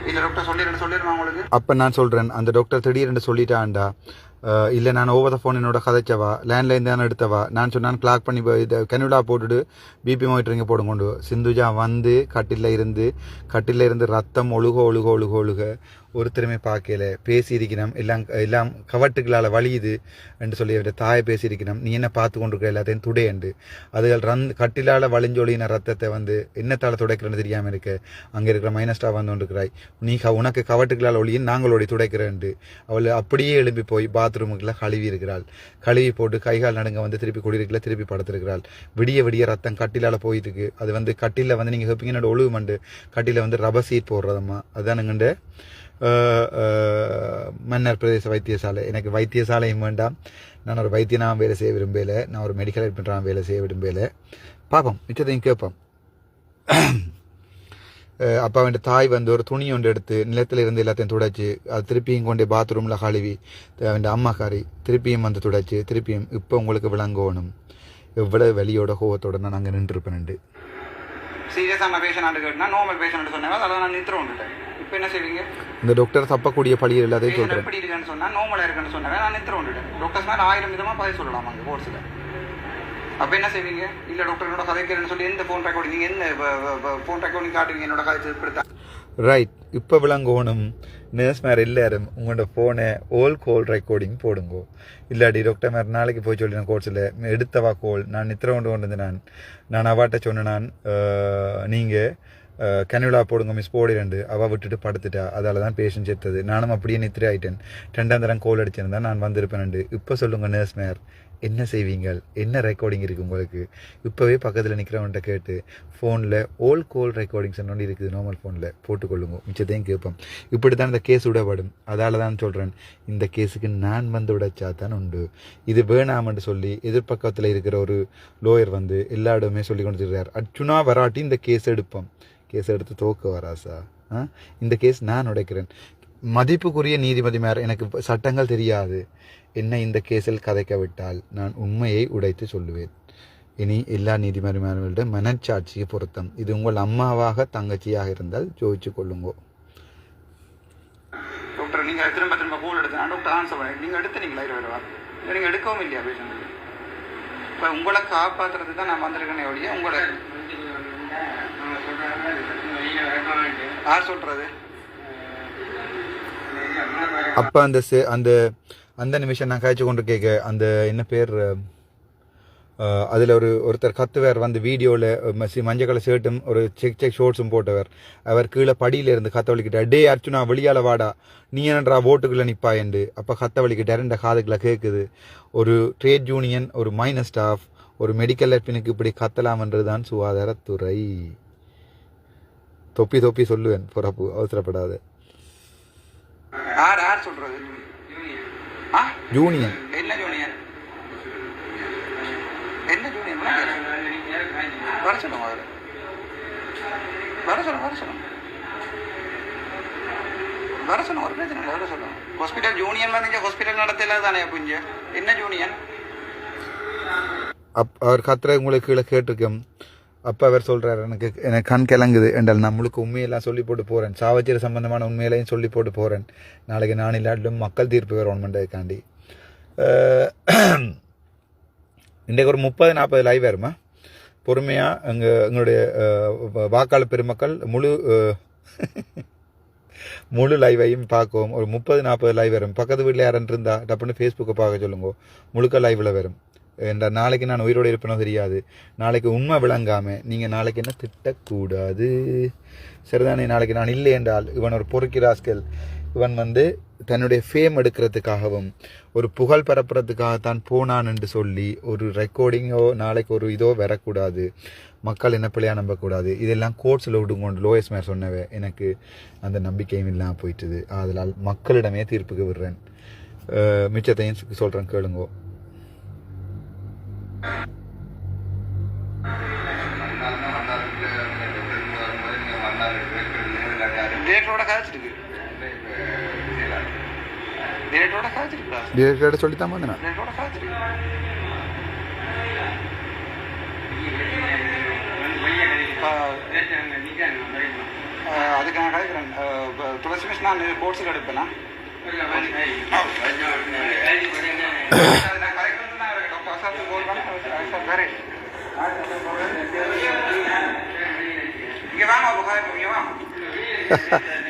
இல்லை டாக்டர் சொல்லிடுவேன் உங்களுக்கு. அப்போ நான் சொல்கிறேன் அந்த டாக்டர் திடீர்னு சொல்லிட்டான்டா. இல்லை நான் ஓவர் த ஃபோன் என்னோட கதைச்சவா லேண்ட்லைன் தானே எடுத்தவா. நான் சொன்னான் கிளாக் பண்ணி இதை கனடா போட்டுட்டு பிபி மானிட்டரிங்க போடுங்கொண்டு. சிந்துஜா வந்து கட்டில இருந்து ரத்தம் ஒழுக ஒருத்தருமே பார்க்கல. பேசியிருக்கணும் எல்லாம் கவட்டுகளால் வலியுது என்று சொல்லி அவருடைய தாயை பேசியிருக்கணும். நீ என்ன பார்த்து கொண்டிருக்க எல்லாத்தையும் துடையண்டு அதுகள் கட்டிலால் வலிஞ்சொழின ரத்தத்தை வந்து என்னத்தால் துடைக்கிறேன்னு தெரியாமல் இருக்க. அங்கே இருக்கிற மைனஸ்டாக வந்து கொண்டிருக்கிறாய். நீ உனக்கு கவட்டுகளால் ஒளியும் நாங்களோட துடைக்கிறேன்ட்டு அவள் அப்படியே எழும்பி போய் பாத்ரூமுக்குள்ள கழுவி இருக்கிறாள். கழுவி போட்டு கைகால் நடுங்க வந்து திருப்பி குடியிருக்கல திருப்பி படுத்திருக்கிறாள். விடிய ரத்தம் கட்டிலால் போயிட்டுருக்கு. அது வந்து கட்டில வந்து நீங்கள் ஹெப்பிங்கனோட ஒழுகுமண்டு கட்டில வந்து ரப்பர் சீட் போடுறதம்மா. அதுதானுங்கண்டு மன்னர் பிரதேச வைத்தியசாலை. எனக்கு வைத்தியசாலையும் வேண்டாம். நான் ஒரு வைத்தியனாக வேலை செய்ய விரும்பலை. நான் ஒரு மெடிக்கல் அட்மிட்டாக வேலை செய்ய விரும்பலை. பார்ப்போம் மிச்சத்தையும் கேட்போம். அப்போ அவன் தாய் வந்து ஒரு துணி ஒன்று எடுத்து நிலத்தில் இருந்து எல்லாத்தையும் துடைச்சி அது திருப்பியும் கொண்டு பாத்ரூமில் கழுவி அவன் அம்மாக்காரி திருப்பியும் வந்து துடைச்சி திருப்பியும் இப்போ உங்களுக்கு விளங்கணும் எவ்வளோ வெளியோட கோவத்தோட நான் அங்கே நின்றுருப்பேன். சீரியஸான பேஷண்ட் கேட்டுனா நார்மல் பேஷண்ட் சொன்னாங்க அதை நான் நிறுத்த வந்துட்டேன். இப்போ என்ன செய்வீங்க? இந்த டாக்டர் தப்பக்கூடிய பழியர் எல்லாத்தையும் சொல்கிறேன். எப்படி இருக்குன்னு சொன்னால் நார்மலாக இருக்குன்னு சொன்னாங்க நான் நிறுத்த வந்துட்டேன். டாக்டர்ஸ் மாதிரி 1000 விதமாக பதில் சொல்லலாம் அங்கே கோர்ஸில். அப்போ என்ன செய்வீங்க? இல்லை டாக்டர் என்னோட கதைக்கிறேன்னு சொல்லி எந்த ஃபோன் ரெக்கார்டிங் நீங்கள் என்ன ஃபோன் ரெக்கார்டிங் காட்டுவீங்க என்னோட கதை இப்படித்தான். ரைட். இப்போ விளங்கணும் நர்ஸ் மேர் எல்லாரும் உங்களோட ஃபோனை ஓல் கோல் ரெக்கார்டிங் போடுங்கோ. இல்லாடி டாக்டர் மேர் நாளைக்கு போய் சொல்லின கோர்ஸில் எடுத்தவா கோல் நான் நித்திர கொண்டு நான் அவாட்ட சொன்னேன் நீங்கள் கனிவிழா போடுங்க மிஸ் போடிரண்டு அவள் விட்டுட்டு படுத்துட்டா. அதால் தான் பேஷண்ட் சேர்த்தது. நானும் அப்படியே நித்திர ஆகிட்டேன். 2ஆம் தரம் கோல் அடிச்சிருந்தா நான் வந்திருப்பேன். இப்போ சொல்லுங்கள் நர்ஸ் மேர் என்ன செய்வீங்க? என்ன ரெக்கார்டிங் இருக்குது உங்களுக்கு? இப்போவே பக்கத்தில் நிற்கிறவன்ட்ட கேட்டு ஃபோனில் ஓல் கோல் ரெக்கார்டிங்ஸ் ஒன்று இருக்குது நார்மல் ஃபோனில் போட்டுக்கொள்ளுங்க. மிச்சத்தையும் கேட்போம். இப்படி தான் இந்த கேஸ் விடப்படும். அதால் தான் சொல்கிறேன் இந்த கேஸுக்கு நான் வந்து உடைச்சா தான் உண்டு. இது வேணாமன்னு சொல்லி எதிர்பக்கத்தில் இருக்கிற ஒரு லோயர் வந்து எல்லா இடமே சொல்லி கொண்டு இருக்கிறார். அச்சுனா வராட்டி இந்த கேஸ் எடுப்போம். கேஸ் எடுத்து தோக்க வராசா? இந்த கேஸ் நான் உடைக்கிறேன். மதிப்புக்குரிய நீதிபதி மேர் எனக்கு சட்டங்கள் தெரியாது. என்ன இந்த கேஸில் கதைக்க விட்டால் நான் உண்மையை உடைத்து சொல்லுவேன். இனி எல்லா நீதிமன்றங்களோட மனச்சாட்சியை பொருத்தம். இது உங்கள் அம்மாவாக தங்கச்சியாக இருந்தால் ஜோதிச்சு கொள்ளுங்கோ. டாக்டர் நீங்கள் திரும்ப கூல் எடுத்தேன் டாக்டர் ஆன்சர் பண்ணி நீங்கள் எடுத்துனீங்களா 20 ரூபா இல்லை நீங்கள் எடுக்கவும் இல்லையா பேஷண்ட் இப்போ உங்களை காப்பாற்றுறதுக்கு தான் நான் வந்திருக்கேனே ஒழிய உங்களை யார் சொல்கிறது அப்போ அந்த அந்த நிமிஷம் நான் காய்ச்சி கொண்டு கேட்க அந்த என்ன பேர் அதில் ஒருத்தர் கத்துவர் வந்து வீடியோவில் மஞ்சள் கலர் ஷர்ட்டும் ஒரு செக் ஷோர்ட்ஸும் போட்டவர் அவர் கீழே படியில இருந்து கத்த வலிக்கிட்டார் டே அர்ச்சுனா வெளியால் வாடா நீ என்னன்றா ஓட்டுக்குள்ளே நிற்பா என்று அப்போ கத்த வலிக்கிட்டார் இந்த காதுக்குள்ளே கேட்குது ஒரு ட்ரேட் யூனியன் ஒரு மைனஸ் ஸ்டாஃப் ஒரு மெடிக்கல் அட்மினுக்கு இப்படி கத்தலாம்ன்றது தான் சுகாதாரத்துறை தொப்பி சொல்லுவேன் பொறப்பு அவசரப்படாது யார் சொல்கிறது யூனியன் என்ன யூனியன் என்ன யூனியன் வர சொல்லுங்க ஒரு பிரச்சனை வர சொல்லுங்க ஹாஸ்பிட்டல் யூனியன் வந்து ஹாஸ்பிட்டல் நடத்தல தானே அப்போ இங்கே என்ன யூனியன் அவர் கத்துற உங்களுக்கு கீழே கேட்டிருக்கேன் அப்போ அவர் சொல்கிறார் எனக்கு கண் கிளங்குது என்றால் நான் முழுக்க உண்மையெல்லாம் சொல்லி போட்டு போகிறேன் சாவச்சேரி சம்பந்தமான உண்மையிலையும் சொல்லி போட்டு போகிறேன் நாளைக்கு நான் இல்லாட்டிலும் மக்கள் தீர்ப்பு வரணுமென்றதுக்காண்டி இன்றைக்கு ஒரு 30-40 லைவ் வருமா பொறுமையாக எங்களுடைய வாக்காளர் பெருமக்கள் முழு லைவையும் பார்க்கவும் ஒரு 30-40 லைவ் வரும் பக்கத்து வீட்டில் யாருன்னு இருந்தா டப்புன்னு ஃபேஸ்புக்கை பார்க்க சொல்லுங்க முழுக்க லைவில் வரும் நாளைக்கு நான் உயிரோடு இருப்பேனோ தெரியாது நாளைக்கு உண்மை விளங்காமல் நீங்கள் நாளைக்கு என்ன திட்டக்கூடாது சரிதானே நாளைக்கு நான் இல்லை என்றால் இவன் ஒரு பொறுக்கிறாஸ்கள் இவன் வந்து தன்னுடைய ஃபேம் எடுக்கிறதுக்காகவும் ஒரு புகழ் பரப்புறதுக்காகத்தான் போனான் என்று சொல்லி ஒரு ரெக்கார்டிங்கோ நாளைக்கு ஒரு இதோ வரக்கூடாது மக்கள் என்ன பிள்ளையாக நம்பக்கூடாது இதெல்லாம் கோர்ட்ஸில் விடுங்கொண்டு லோயஸ் மேர் சொன்னவே எனக்கு அந்த நம்பிக்கையும் இல்லாமல் போயிட்டுது அதனால் மக்களிடமே தீர்ப்புக்கு விடுறேன் மிச்சத்தையும் சொல்கிறேன் கேளுங்கோ சொல்லித்தான் வந்தேன் அதுக்கு நான் கலைக்கிறேன் துளசி மிஸ் நான் கோர்ஸுக்கு எடுப்பேனா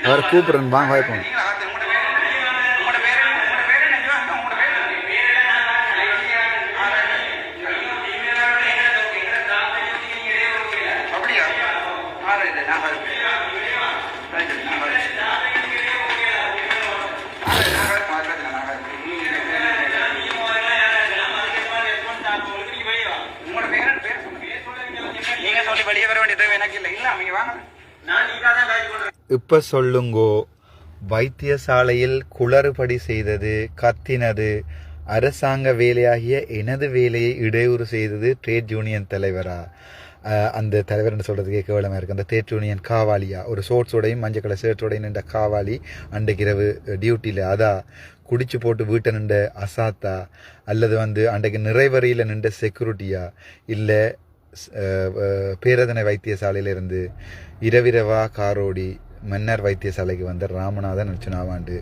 அவர் கூப்பிடுறேன் வாங்க வாய்ப்போம் இப்ப சொல்லுங்கோ வைத்தியசாலையில் குளறுபடி செய்தது கத்தினது அரசாங்க வேலையாகிய எனது வேலையை இடையூறு செய்தது ட்ரேட் யூனியன் தலைவரா அந்த தலைவர்னு சொல்கிறதுக்கே கேவலமாக இருக்குது அந்த ட்ரேட் யூனியன் காவாலியா ஒரு ஷோர்ட்ஸோடையும் மஞ்சள் கலர் ஷர்ட்டோடையும் நின்ற காவாலி அன்றைக்கு இரவு டியூட்டியில் அதா குடிச்சு போட்டு வீட்டை நின்ற அசாத்தா அல்லது வந்து அன்றைக்கு நிறைவரியில் நின்ற செக்யூரிட்டியா இல்லை பேரதனை வைத்தியசாலையிலிருந்து இரவிரவா காரோடி மன்னர் வைத்தியசாலைக்கு வந்த ராமநாதன் அர்ச்சுனாவாண்டு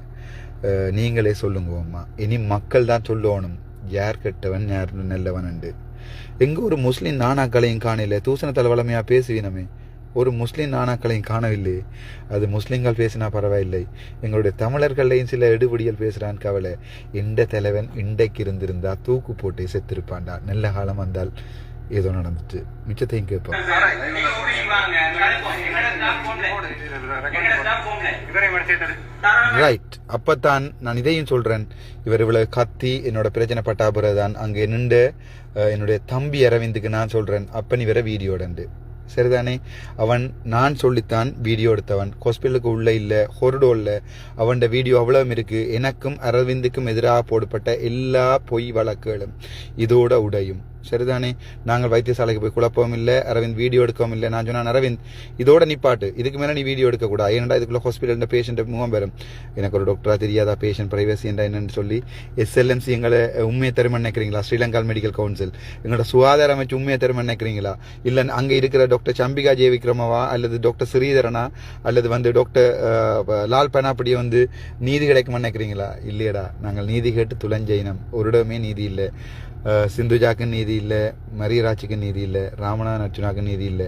நீங்களே சொல்லுங்க அம்மா இனி மக்கள் தான் சொல்லணும் யார் கெட்டவன் யார் நல்லவன் உண்டு எங்கே ஒரு முஸ்லீம் நானாக்களையும் காணல தூசண தலைவலமையாக பேசுவீனமே ஒரு முஸ்லீம் நானாக்களையும் காணவில்லை அது முஸ்லீம்கள் பேசினா பரவாயில்லை எங்களுடைய தமிழர்களையும் சில எடுபடிகள் பேசுகிறான் கவலை இந்த தலைவன் இன்றைக்கு இருந்திருந்தா தூக்கு போட்டு செத்திருப்பான்டா நல்ல காலம் வந்தால் ஏதோ நடந்துச்சு மிச்சத்தையும் கேட்போம் ரைட் அப்பத்தான் நான் இதையும் சொல்றேன் இவர் இவ்வளவு கத்தி என்னோட பிரச்சனை பட்டா பிறகுதான் அங்கே நின்று என்னுடைய தம்பி அரவிந்துக்கு நான் சொல்றேன் அப்ப நீ வேற வீடியோடண்டு சரிதானே அவன் நான் சொல்லித்தான் வீடியோ எடுத்தவன் ஹாஸ்பிட்டலுக்கு உள்ள இல்லை ஹொர்டோ இல்லை அவன் வீடியோ அவ்வளவும் இருக்கு எனக்கும் அரவிந்துக்கும் எதிராக போடப்பட்ட எல்லா பொய் வழக்குகளும் இதோட உடையும் சரிதானே? நாங்கள் வைத்தியசாலைக்கு போய் குழப்பவும் இல்லை, அரவிந்த் வீடியோ எடுக்கவும் இல்லை. நான் சொன்னேன், அரவிந்த் இதோட நிப்பாட்டு, இதுக்கு மேலே நீ வீடியோ எடுக்கக்கூடாது. ஏன்னா இதுக்குள்ள ஹாஸ்பிட்டல் பேஷண்ட் முகம் பெறும். எனக்கு ஒரு டாக்டராக தெரியாதா பேஷண்ட் ப்ரைவசி என்றா என்னன்னு சொல்லி SLMC எங்களை உண்மையை தருமன் நினைக்கிறீங்களா? ஸ்ரீலங்கா மெடிக்கல் கவுன்சில் எங்களோட சுகாதார அமைச்சு உண்மையை தருமன் நினைக்கிறீங்களா? இல்லை அங்கே இருக்கிற டாக்டர் சம்பிகா ஜே விக்ரமவா அல்லது டாக்டர் ஸ்ரீதரனா அல்லது டாக்டர் லால் பெனாப்படியை நீதி கிடைக்குமா நினைக்கிறீங்களா? இல்லையடா, நாங்கள் நீதி கேட்டு துளஞ்சைனம். ஒரு இடமே நீதி இல்லை. சிந்துஜாக்கு நீதி இல்லை, மரியராட்சிக்கு நீதி இல்லை, ராமநாதன் அர்ச்சுனாக்கு நீதி இல்லை,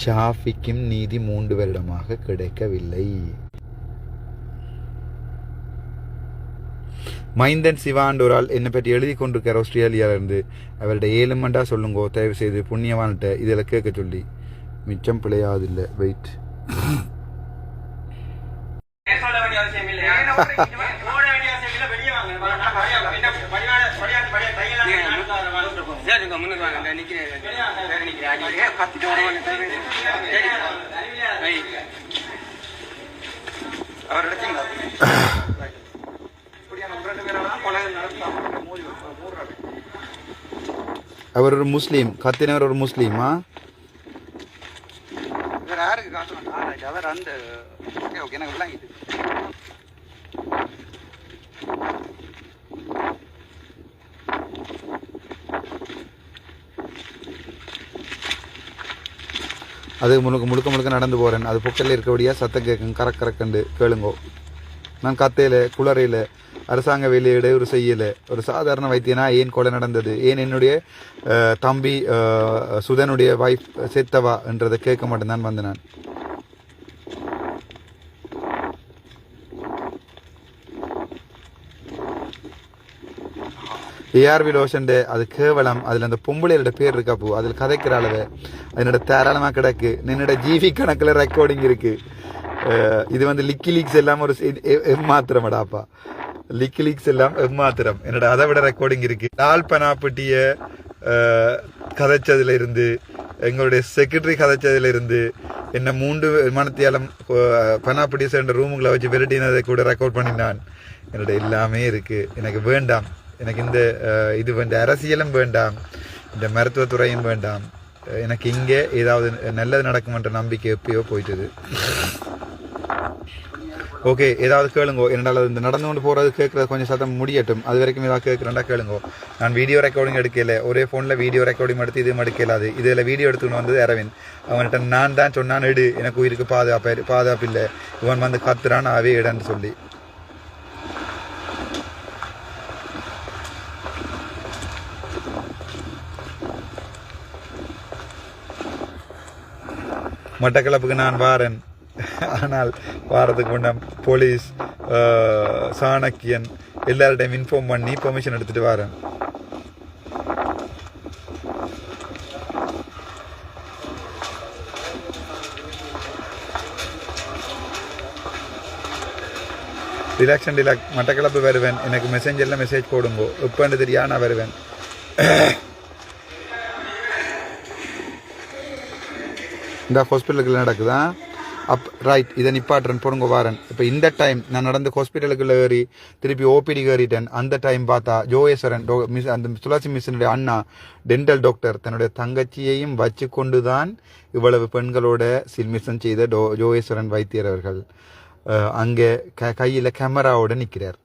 ஷாஃபிக்கும் நீதி 3 வருடமாக கிடைக்கவில்லை. மைந்தன் சிவாண்ட் ஒரு ஆள் என்னை பற்றி எழுதி கொண்டிருக்கார் ஆஸ்திரேலியாவிலிருந்து. அவர்கிட்ட 7 மண்டா சொல்லுங்கோ தயவு செய்து, புண்ணியவான்கிட்ட இதில் கேட்க சொல்லி. மிச்சம் பிழையாதில்லை. வெயிட், அவர் ஒரு முஸ்லீம், கத்தினவர் ஒரு முஸ்லீமா? யாருக்கு காசு அவர் அந்த எனக்கு விளங்கிட்டு அது முழுக்க நடந்து போகிறேன். அது பொக்கல்ல இருக்கபடியா சத்தம் கேட்கும், கரக்கண்டு கேளுங்கோ. நான் கத்தையில் குளறையில் அரசாங்க வேலையை இடையூறு செய்யலை. ஒரு சாதாரண வைத்தியனா ஏன் கொலை நடந்தது, ஏன் என்னுடைய தம்பி சுதனுடைய வைஃப் செத்தவா என்றதை கேட்க மட்டும்தான் வந்து நான். ARV லோஷன்டு அது கேவலம். அதில் அந்த பொம்பளையோட பேர் இருக்கா பூ, அதில் கதைக்கிற அளவு அதனோட தாராளமாக கிடக்கு. என்னோட ஜிவி கணக்கில் ரெக்கார்டிங் இருக்கு. இது லிக்கி லீக்ஸ் எல்லாம் ஒரு எம்மாத்திரமடாப்பா. லிக்கி லீக்ஸ் எல்லாம் எம்மாத்திரம். என்னோட அதை விட ரெக்கார்டிங் இருக்கு. லால் பெனாப்பட்டிய கதைச்சதுல இருந்து, எங்களுடைய செக்ரட்டரி கதைச்சதுல இருந்து, என்ன 3 விமானத்தியாலம் பெனாப்பட்டியை சேர்ந்த ரூமுகளை வச்சு விரட்டினதை கூட ரெக்கார்ட் பண்ணினான். என்னோட எல்லாமே இருக்கு. எனக்கு வேண்டாம், எனக்கு இந்த இது அரசியலும் வேண்டாம், இந்த மருத்துவத்துறையும் வேண்டாம். எனக்கு இங்கே ஏதாவது நல்லது நடக்குமென்ற நம்பிக்கை எப்பயோ போயிட்டது. ஓகே, ஏதாவது கேளுங்கோ. என்னடால் இந்த நடந்து கொண்டு போகிறது கேட்குறது கொஞ்சம் சத்தம் முடியட்டும். அது வரைக்கும் ஏதாவது கேட்குறேன்டா கேளுங்கோ. நான் வீடியோ ரெக்கார்டிங் எடுக்கல, ஒரே ஃபோனில் வீடியோ ரெக்கார்டிங் எடுத்து இதுவும் எடுக்கலாது. இதில் வீடியோ எடுத்துன்னு வந்தது அரவிந்த். அவன்கிட்ட நான் தான் சொன்னான், எடு, எனக்கு உயிருக்கு பாதுகாப்பு இல்லை, இவன் கத்துறான் அவே இடன்னு சொல்லி. மட்டக்களப்புக்கு நான் வாரேன். ஆனால் வாரத்துக்கு முன்னம் போலீஸ் சாணக்கியன் எல்லார்டையும் இன்ஃபார்ம் பண்ணி பெர்மிஷன் எடுத்துட்டு வரேன். ரிலாக்ஸ் மட்டக்களப்பு வருவேன். எனக்கு மெசேஞ்சரில் மெசேஜ் போடுங்கோ, எப்போன்னு தெரியா நான் வருவேன். இந்த ஹாஸ்பிட்டலுக்குள்ள நடக்குதா? ரைட், இதை நிப்பாட்டுறேன், போடுங்க வாரன். இப்போ இந்த டைம் நான் நடந்து ஹாஸ்பிட்டலுக்குள்ள ஏறி திருப்பி OPD ஏறிட்டேன். அந்த டைம் பார்த்தா ஜோயேஸ்வரன் அந்த துளசி மிஸ்னுடைய அண்ணா டென்டல் டாக்டர் தன்னுடைய தங்கச்சியையும் வச்சு கொண்டு தான் இவ்வளவு பெண்களோட சில்மிசம் செய்த ஜோயேஸ்வரன் வைத்தியர் அவர்கள் அங்கே கையில் கேமராவோட நிற்கிறார்.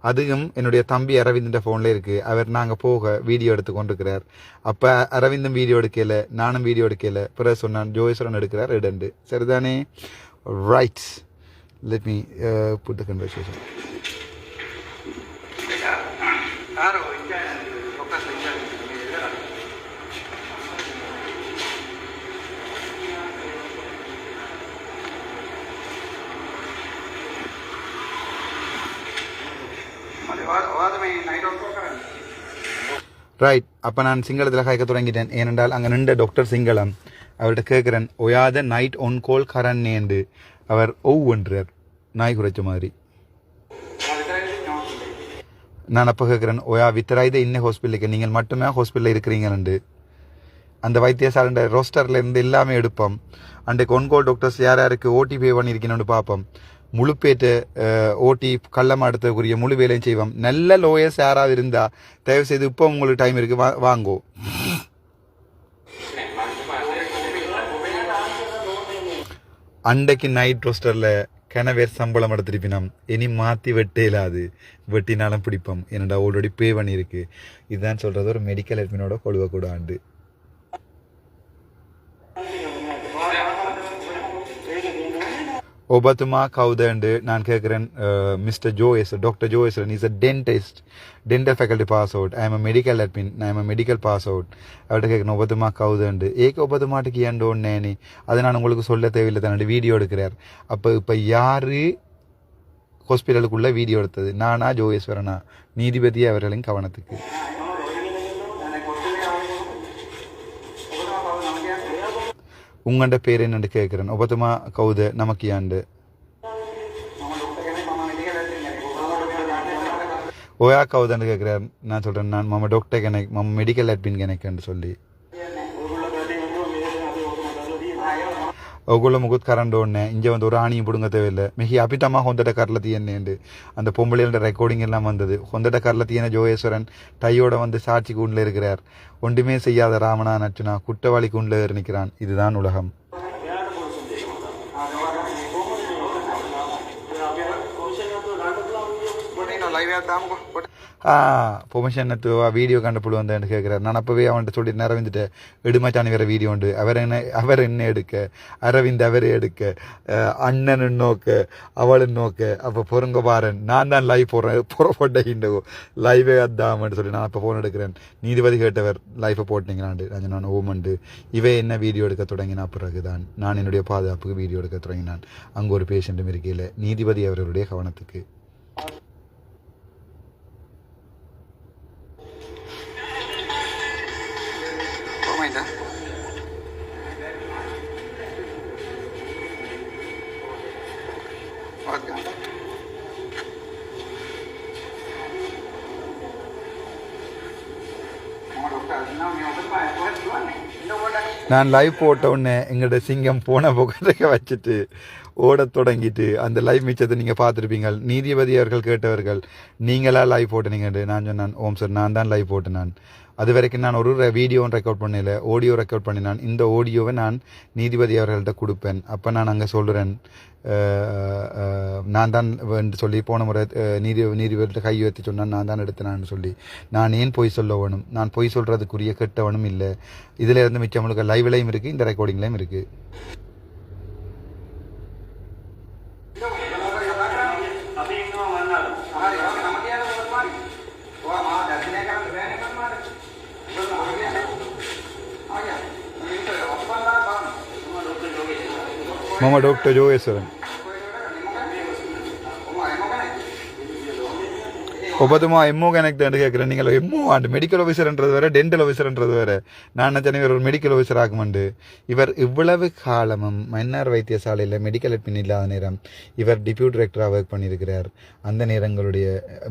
அதுவும் என்னுடைய தம்பி அரவிந்தின் ஃபோனில் இருக்குது. அவர் நாங்கள் போக வீடியோ எடுத்து கொண்டிருக்கிறார். அப்போ அரவிந்தும் வீடியோ எடுக்கல, நானும் வீடியோ எடுக்கல. பிறகு சொன்னான் ஜோயேஸ்வரன் எடுக்கிறார் இடண்டு. சரிதானே? Right, let me put the conversation. Right, அப்போ நான் சிங்களத்தில் காய்க்க தொடங்கிட்டேன். ஏனென்றால் அங்கே நின்ற டாக்டர் சிங்களம். அவர்கிட்ட கேட்குறேன், ஒயாத நைட் ஒன் கோல் கரன்னேண்டு. அவர் ஒவ்வொன்றார் நாய் குறைச்ச மாதிரி. நான் அப்போ கேட்குறேன், ஒயா வித்தராயுத இன்ன ஹாஸ்பிட்டலுக்கு நீங்கள் மட்டுமே ஹாஸ்பிட்டலில் இருக்கிறீங்கன்னு. அந்த வைத்தியசாலை ரோஸ்டரில் இருந்து எல்லாமே எடுப்போம். அன்றைக்கு ஒன்கோல் டாக்டர்ஸ் யார் யாருக்கு OT பே பண்ணியிருக்கணும்னு பார்ப்போம். முழுப்பேற்று OT கள்ளமாக எடுத்ததுக்குரிய முழு வேலையும் செய்வோம். நல்ல லோயர்ஸ் யாராவது இருந்தால் தயவுசெய்து இப்போ உங்களுக்கு டைம் இருக்குது வாங்கோ. அண்டைக்கு நைட் ரோஸ்டரில் கனவேர் சம்பளம் எடுத்திருப்பினம் இனி மாற்றி வெட்டையிலாது வெட்டினாலும் பிடிப்போம் என்னடா ஆல்ரெடி பே பண்ணியிருக்கு. இதுதான் சொல்கிறது ஒரு மெடிக்கல் அட்மினோட கொழுவ கூட ஆண்டு. ඔබතුමා කවුදන්ඩ நான் கேட்குறேன் mister Jose doctor Jose is a dentist dental faculty pass out I am medical admin I am medical pass out அவர்கிட்ட கேட்கணும் ஒபத்துமா கவுதுண்டு ஏக்க ஒபத்துமாட்டு கியண்டோன்னேனி அதை நான் உங்களுக்கு சொல்ல தேவையில்லை தன்னோட வீடியோ எடுக்கிறார். அப்போ இப்போ யார் ஹாஸ்பிட்டலுக்குள்ளே வீடியோ எடுத்தது நானா ஜோயேஸ்வரனா நீதிபதி அவர்களின் கவனத்துக்கு. உங்கள்ட பேர் என்னென்னு கேட்குறேன் ஒபத்துமா கவுது நமக்கியாண்டு ஓயா கவுதுன்னு கேட்குறாரு. நான் சொல்கிறேன் நான் மம்ம டாக்டர் கணக்கு மம்ம மெடிக்கல் அட்மின் கணக்குன்னு சொல்லி ඔගොල්ලෝ මුකුත් කරන්න ඕනේ නැහැ. இங்கே வந்து ஒரு ஆணியும் பிடுங்க தேவையில்லை. மிகி அபிதமா ஹொந்தட கரில் தீயன்னு அந்த பொம்பளையோட ரெக்கார்டிங் எல்லாம் வந்தது. ஹொந்தட கரில் தீயன ஜோயேஸ்வரன் டையோட வந்து சாட்சி கூண்டில் இருக்கிறார். ஒன்றுமே செய்யாத ராமனா நச்சுனா குற்றவாளி கூண்டில் ஏறி நிற்கிறான். இதுதான் உலகம். பொமிஷன் வீடியோ கண்ட புழு வந்து கேட்குறாரு. நான் அப்போவே அவன்கிட்ட சொல்லிட்டு அரவிந்துட்டு எடுமாச்சானி வேற வீடியோ உண்டு அவர் என்ன எடுக்க அரவிந்த் அவரே எடுக்க அண்ணன் நோக்க அவளு நோக்க அப்போ பொருங்க பாரன் நான் தான் லைவ் போடுறேன் லைவே அதாமன்னு சொல்லி நான் அப்போ ஃபோன் எடுக்கிறேன். நீதிபதி கேட்டவர் லைஃபை போட்டிங்களாண்டு நான் ஓமண்டு இவை என்ன வீடியோ எடுக்க தொடங்கினா பிறகுதான் நான் என்னுடைய பாதுகாப்புக்கு வீடியோ எடுக்க தொடங்கினான். அங்கே ஒரு பேஷண்ட்டும் இருக்கையில் நீதிபதி அவர்களுடைய கவனத்துக்கு. நான் லைவ் போட்ட உடனே எங்களோட சிங்கம் போன புகழக வச்சுட்டு ஓடத் தொடங்கிட்டு அந்த லைவ் மிச்சத்தை நீங்கள் பார்த்துருப்பீங்க. நீதிபதி அவர்கள் கேட்டவர்கள் நீங்களா லைவ் போட்டீங்கன்னு நான் சொன்னான். ஓம் சார் நான் தான் லைவ் போட்டேன். நான் அது வரைக்கும் நான் ஒரு வீடியோவும் ரெக்கார்ட் பண்ணல ஆடியோ ரெக்கார்ட் பண்ணினான். இந்த ஆடியோவை நான் நீதிபதி அவர்கள்ட்ட கொடுப்பேன். அப்போ நான் அங்கே சொல்கிறேன் நான் தான் சொல்லி போன முறை நீதிபதிகிட்ட கை வைத்து சொன்னான் நான் தான் எடுத்தேனான்னு சொல்லி. நான் ஏன் பொய் சொல்ல வேணும்? நான் பொய் சொல்கிறதுக்குரிய கெட்டவனும் இல்லை. இதில் இருந்து மிச்சவங்களுக்கு லைவ்லையும் இருக்குது இந்த ரெக்கார்டிங்லையும் இருக்குது. මම ඩොක්ටර් ජෝයේස්වරන්. ඔබතුමා එම්මෝ කෙනෙක්ද கேட்குறேன். நீங்கள் எம்மோ ஆண்டு மெடிக்கல் ஆஃபீஸர்ன்றது வேறு டென்டல் ஆஃபீஸர்ன்றது வேறு. நான் நினச்சேன் இவர் ஒரு மெடிக்கல் ஆஃபீஸர் ஆகுமண்டு. இவர் இவ்வளவு காலமும் மன்னார் வைத்தியசாலையில் மெடிக்கல் அட்மின் இல்லாத நேரம் இவர் டிப்யூட் டைரக்டராக ஒர்க் பண்ணியிருக்கிறார். அந்த நேரங்களுடைய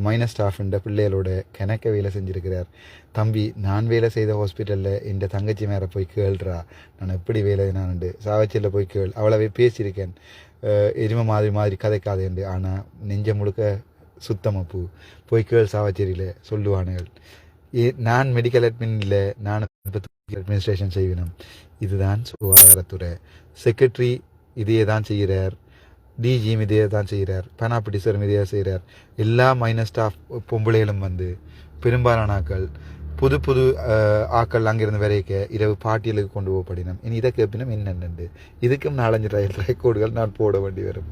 மைனஸ் ஸ்டாஃப்ன்ற பிள்ளைகளோட கணக்க வேலை செஞ்சுருக்கிறார். தம்பி நான் வேலை செய்த ஹாஸ்பிட்டலில் என் தங்கச்சி மேலே போய் கேள்றா நான் எப்படி வேலை நான்ண்டு சாவச்சியில் போய் கேள் அவ்வளவே பேசியிருக்கேன். எருமை மாதிரி கதைக்காதேண்டு. ஆனால் நெஞ்ச முழுக்க சுத்தமப்பு போய் கேள் சாவச்சேரியில் சொல்லுவானுகள். நான் மெடிக்கல் அட்மின் இல்லை நான் அட்மினிஸ்ட்ரேஷன் செய்வேன். இதுதான் சுகாதாரத்துறை. செக்ரட்டரி இதையே தான் செய்கிறார். டிஜியும் இதையே தான் செய்கிறார். பனாபிடிசரும் இதையே செய்கிறார். எல்லா மைனஸ் ஸ்டாஃப் பொம்பளைகளும் வந்து பெரும்பாலான ஆக்கள் புது புது ஆக்கள் அங்கிருந்து வரைக்க இரவு பாட்டியலுக்கு கொண்டு போகப்படினோம். இனி இதை கேட்பினும் என்னென்னு இதுக்கும் 4-5 ரெக்கார்டுகள் நான் போட வேண்டி வரும்.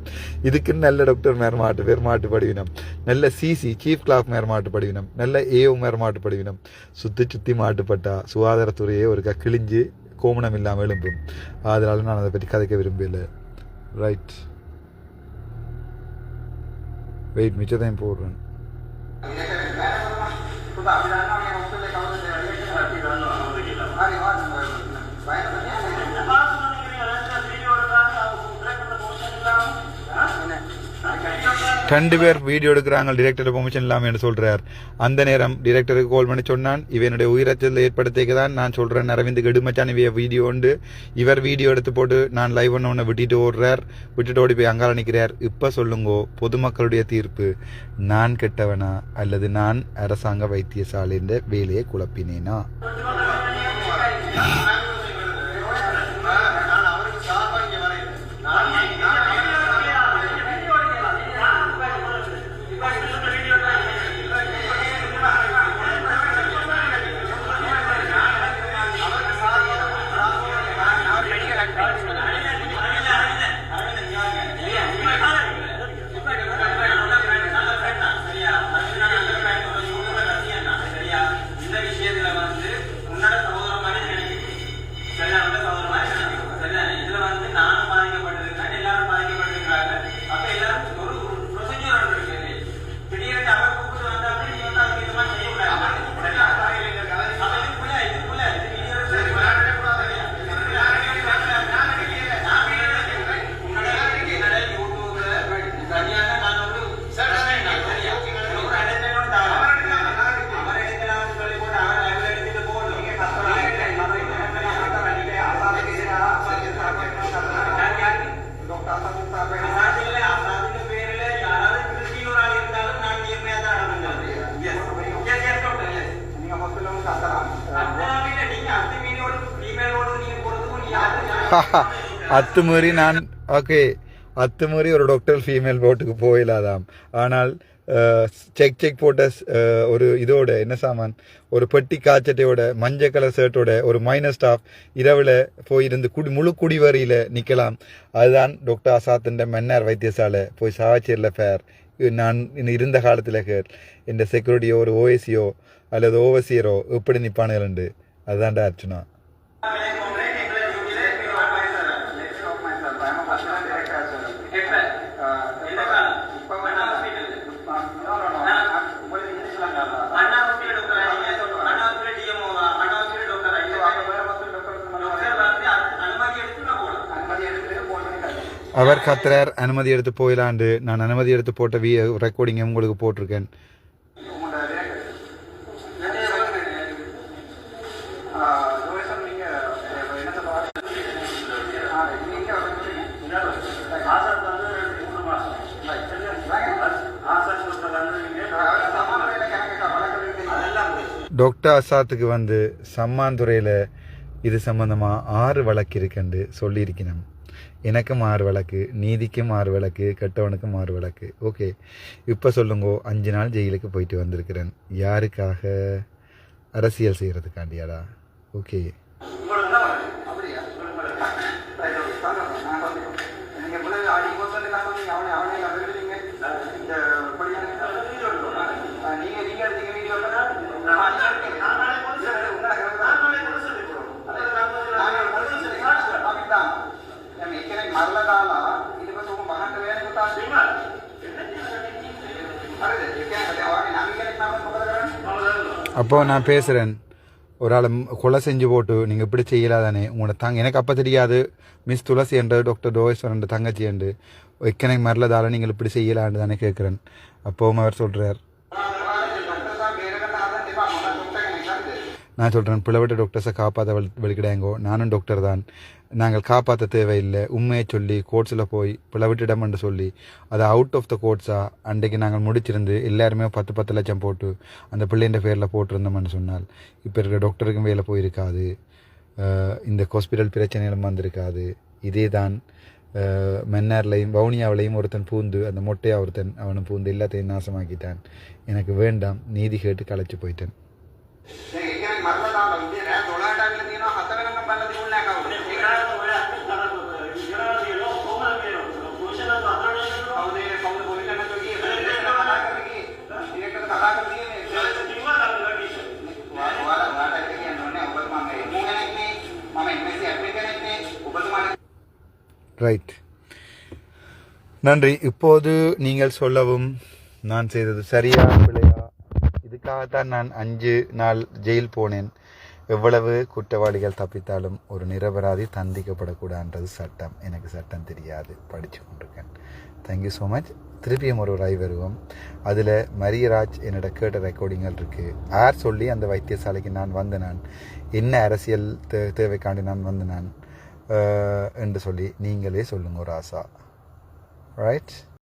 இதுக்கும் நல்ல டாக்டர் மேர் மாட்டுப்படுவினம், நல்ல சிசி சீஃப் கிளாப் மாட்டுப்படுவினம், நல்ல ஏஓ மாட்டுப்படுவினம். சுற்றி மாட்டுப்பட்டா சுகாதாரத்துறையே ஒரு கிழிஞ்சு கோமணம் இல்லாமல் எழும்பும். அதனால நான் அதை பற்றி கதைக்க விரும்பல. ரைட் வெயிட் மிச்சத்தையும் போடுறேன். ரெண்டு பேர் வீடியோ எடுக்கிறாங்க டிரெக்டர் பெர்மிஷன் இல்லாமல் என்று சொல்கிறார். அந்த நேரம் டிரெக்டருக்கு கால் பண்ணி சொன்னான் இவனுடைய உயிரச்சல் ஏற்படுத்திக்க தான் நான் சொல்கிறேன். அரவிந்த் கெடுமச்சான் இவைய வீடியோ உண்டு. இவர் வீடியோ எடுத்து போட்டு நான் லைவ் பண்ண ஒன்று விட்டுட்டு ஓடி போய் அங்கால நிற்கிறார். இப்போ சொல்லுங்கோ பொதுமக்களுடைய தீர்ப்பு. நான் கெட்டவனா அல்லது நான் அரசாங்க வைத்தியசாலையின் வேலையை குழப்பினேனா? அத்துமீறி நான் ஓகே அத்துமீறி ஒரு டாக்டர் ஃபீமேல் போட்டுக்கு போயிடாதாம். ஆனால் செக் போட்ட ஒரு இதோட என்ன சாமான் ஒரு பெட்டி காய்ச்சட்டையோட மஞ்சள் கலர் ஷர்ட்டோட ஒரு மைனர் ஸ்டாஃப் இரவில் போயிருந்து முழு குடிவரியில் நிற்கலாம். அதுதான் டாக்டர் ஆசாத்தின் மன்னார் வைத்தியசாலை போய் சாவச்சேரியில் ஃபேர். நான் இருந்த காலத்தில் கேர் இந்த செக்யூரிட்டியோ ஒரு ஓஎஸ்சியோ அல்லது ஓவசியரோ எப்படி நிற்பானுகள் அதுதான்டா அர்ச்சனா. அவர் கத்துறார் அனுமதி எடுத்து போயிலாண்டு. நான் அனுமதி எடுத்து போட்ட ரெக்கார்டிங் உங்களுக்கு போட்டிருக்கேன். டாக்டர் அசாத்துக்கு வந்து சம்மாந்துறையில் இது சம்பந்தமாக 6 வழக்கு இருக்குன்னு சொல்லியிருக்கணும். எனக்கும் 6 வழக்கு, நீதிக்கும் 6 வழக்கு, கெட்டவனுக்கும் 6 வழக்கு. ஓகே, இப்போ சொல்லுங்கோ, 5 நாள் ஜெயிலுக்கு போயிட்டு வந்திருக்கிறேன். யாருக்காக? அரசியல் செய்கிறதுக்காண்டியாடா? ஓகே, அப்போ நான் பேசுகிறேன். ஒரு ஆளை கொலை செஞ்சு போட்டு நீங்கள் இப்படி செய்யலாதானே உங்களோட எனக்கு அப்போ தெரியாது. மிஸ் துளசி என்று டாக்டர் டோயஸ்வரன் தங்கச்சி என்று எக்கனை மரலதால நீங்கள் இப்படி செய்யலான்னு தானே கேட்குறேன். அப்போவும் அவர் சொல்கிறார், நான் சொல்கிறேன் பிளவிட்ட டாக்டர்ஸை காப்பாற்ற வெளிக்கிடாங்கோ. நானும் டாக்டர் தான், நாங்கள் காப்பாற்ற தேவையில்லை. உண்மையை சொல்லி கோர்ட்ஸில் போய் பிளவிட்டிடம்னு சொல்லி அதை அவுட் ஆஃப் த கோர்ட்ஸாக அன்றைக்கு நாங்கள் முடிச்சிருந்து எல்லாருமே 10 லட்சம் போட்டு அந்த பிள்ளைன்ற பேரில் போட்டிருந்தோம்னு சொன்னால் இப்போ இருக்கிற டாக்டருக்கும் வேலை போயிருக்காது, இந்த ஹாஸ்பிட்டல் பிரச்சனைகளும் வந்திருக்காது. இதே தான் மன்னார்லையும் வவுனியாவிலையும் ஒருத்தன் பூந்து அந்த மொட்டையாக ஒருத்தன் அவனை பூந்து எல்லாத்தையும் நாசமாக்கிட்டான். எனக்கு வேண்டாம், நீதி கேட்டு களைச்சி போயிட்டேன். ரைட், நன்றி. இப்போது நீங்கள் சொல்லவும், நான் செய்தது சரியா பிள்ளையா? இதுக்காகத்தான் நான் 5 நாள் ஜெயில் போனேன். எவ்வளவு குற்றவாளிகள் தப்பித்தாலும் ஒரு நிரபராதி தண்டிக்கப்படக்கூடாதுன்றது சட்டம். எனக்கு சட்டம் தெரியாது, படித்து கொண்டிருக்கேன். Thank you so much. திருப்பியும் ஒரு ரைவ் வருவோம். அதில் மரியராஜ் என்னோட கேட்ட ரெக்கார்டிங்கள் இருக்குது. யார் சொல்லி அந்த வைத்தியசாலைக்கு நான் வந்தேன், என்ன அரசியல் தேவைக்காண்டி நான் வந்தேன் என்று சொல்லி நீங்களே சொல்லுங்க ராசா. ரைட்.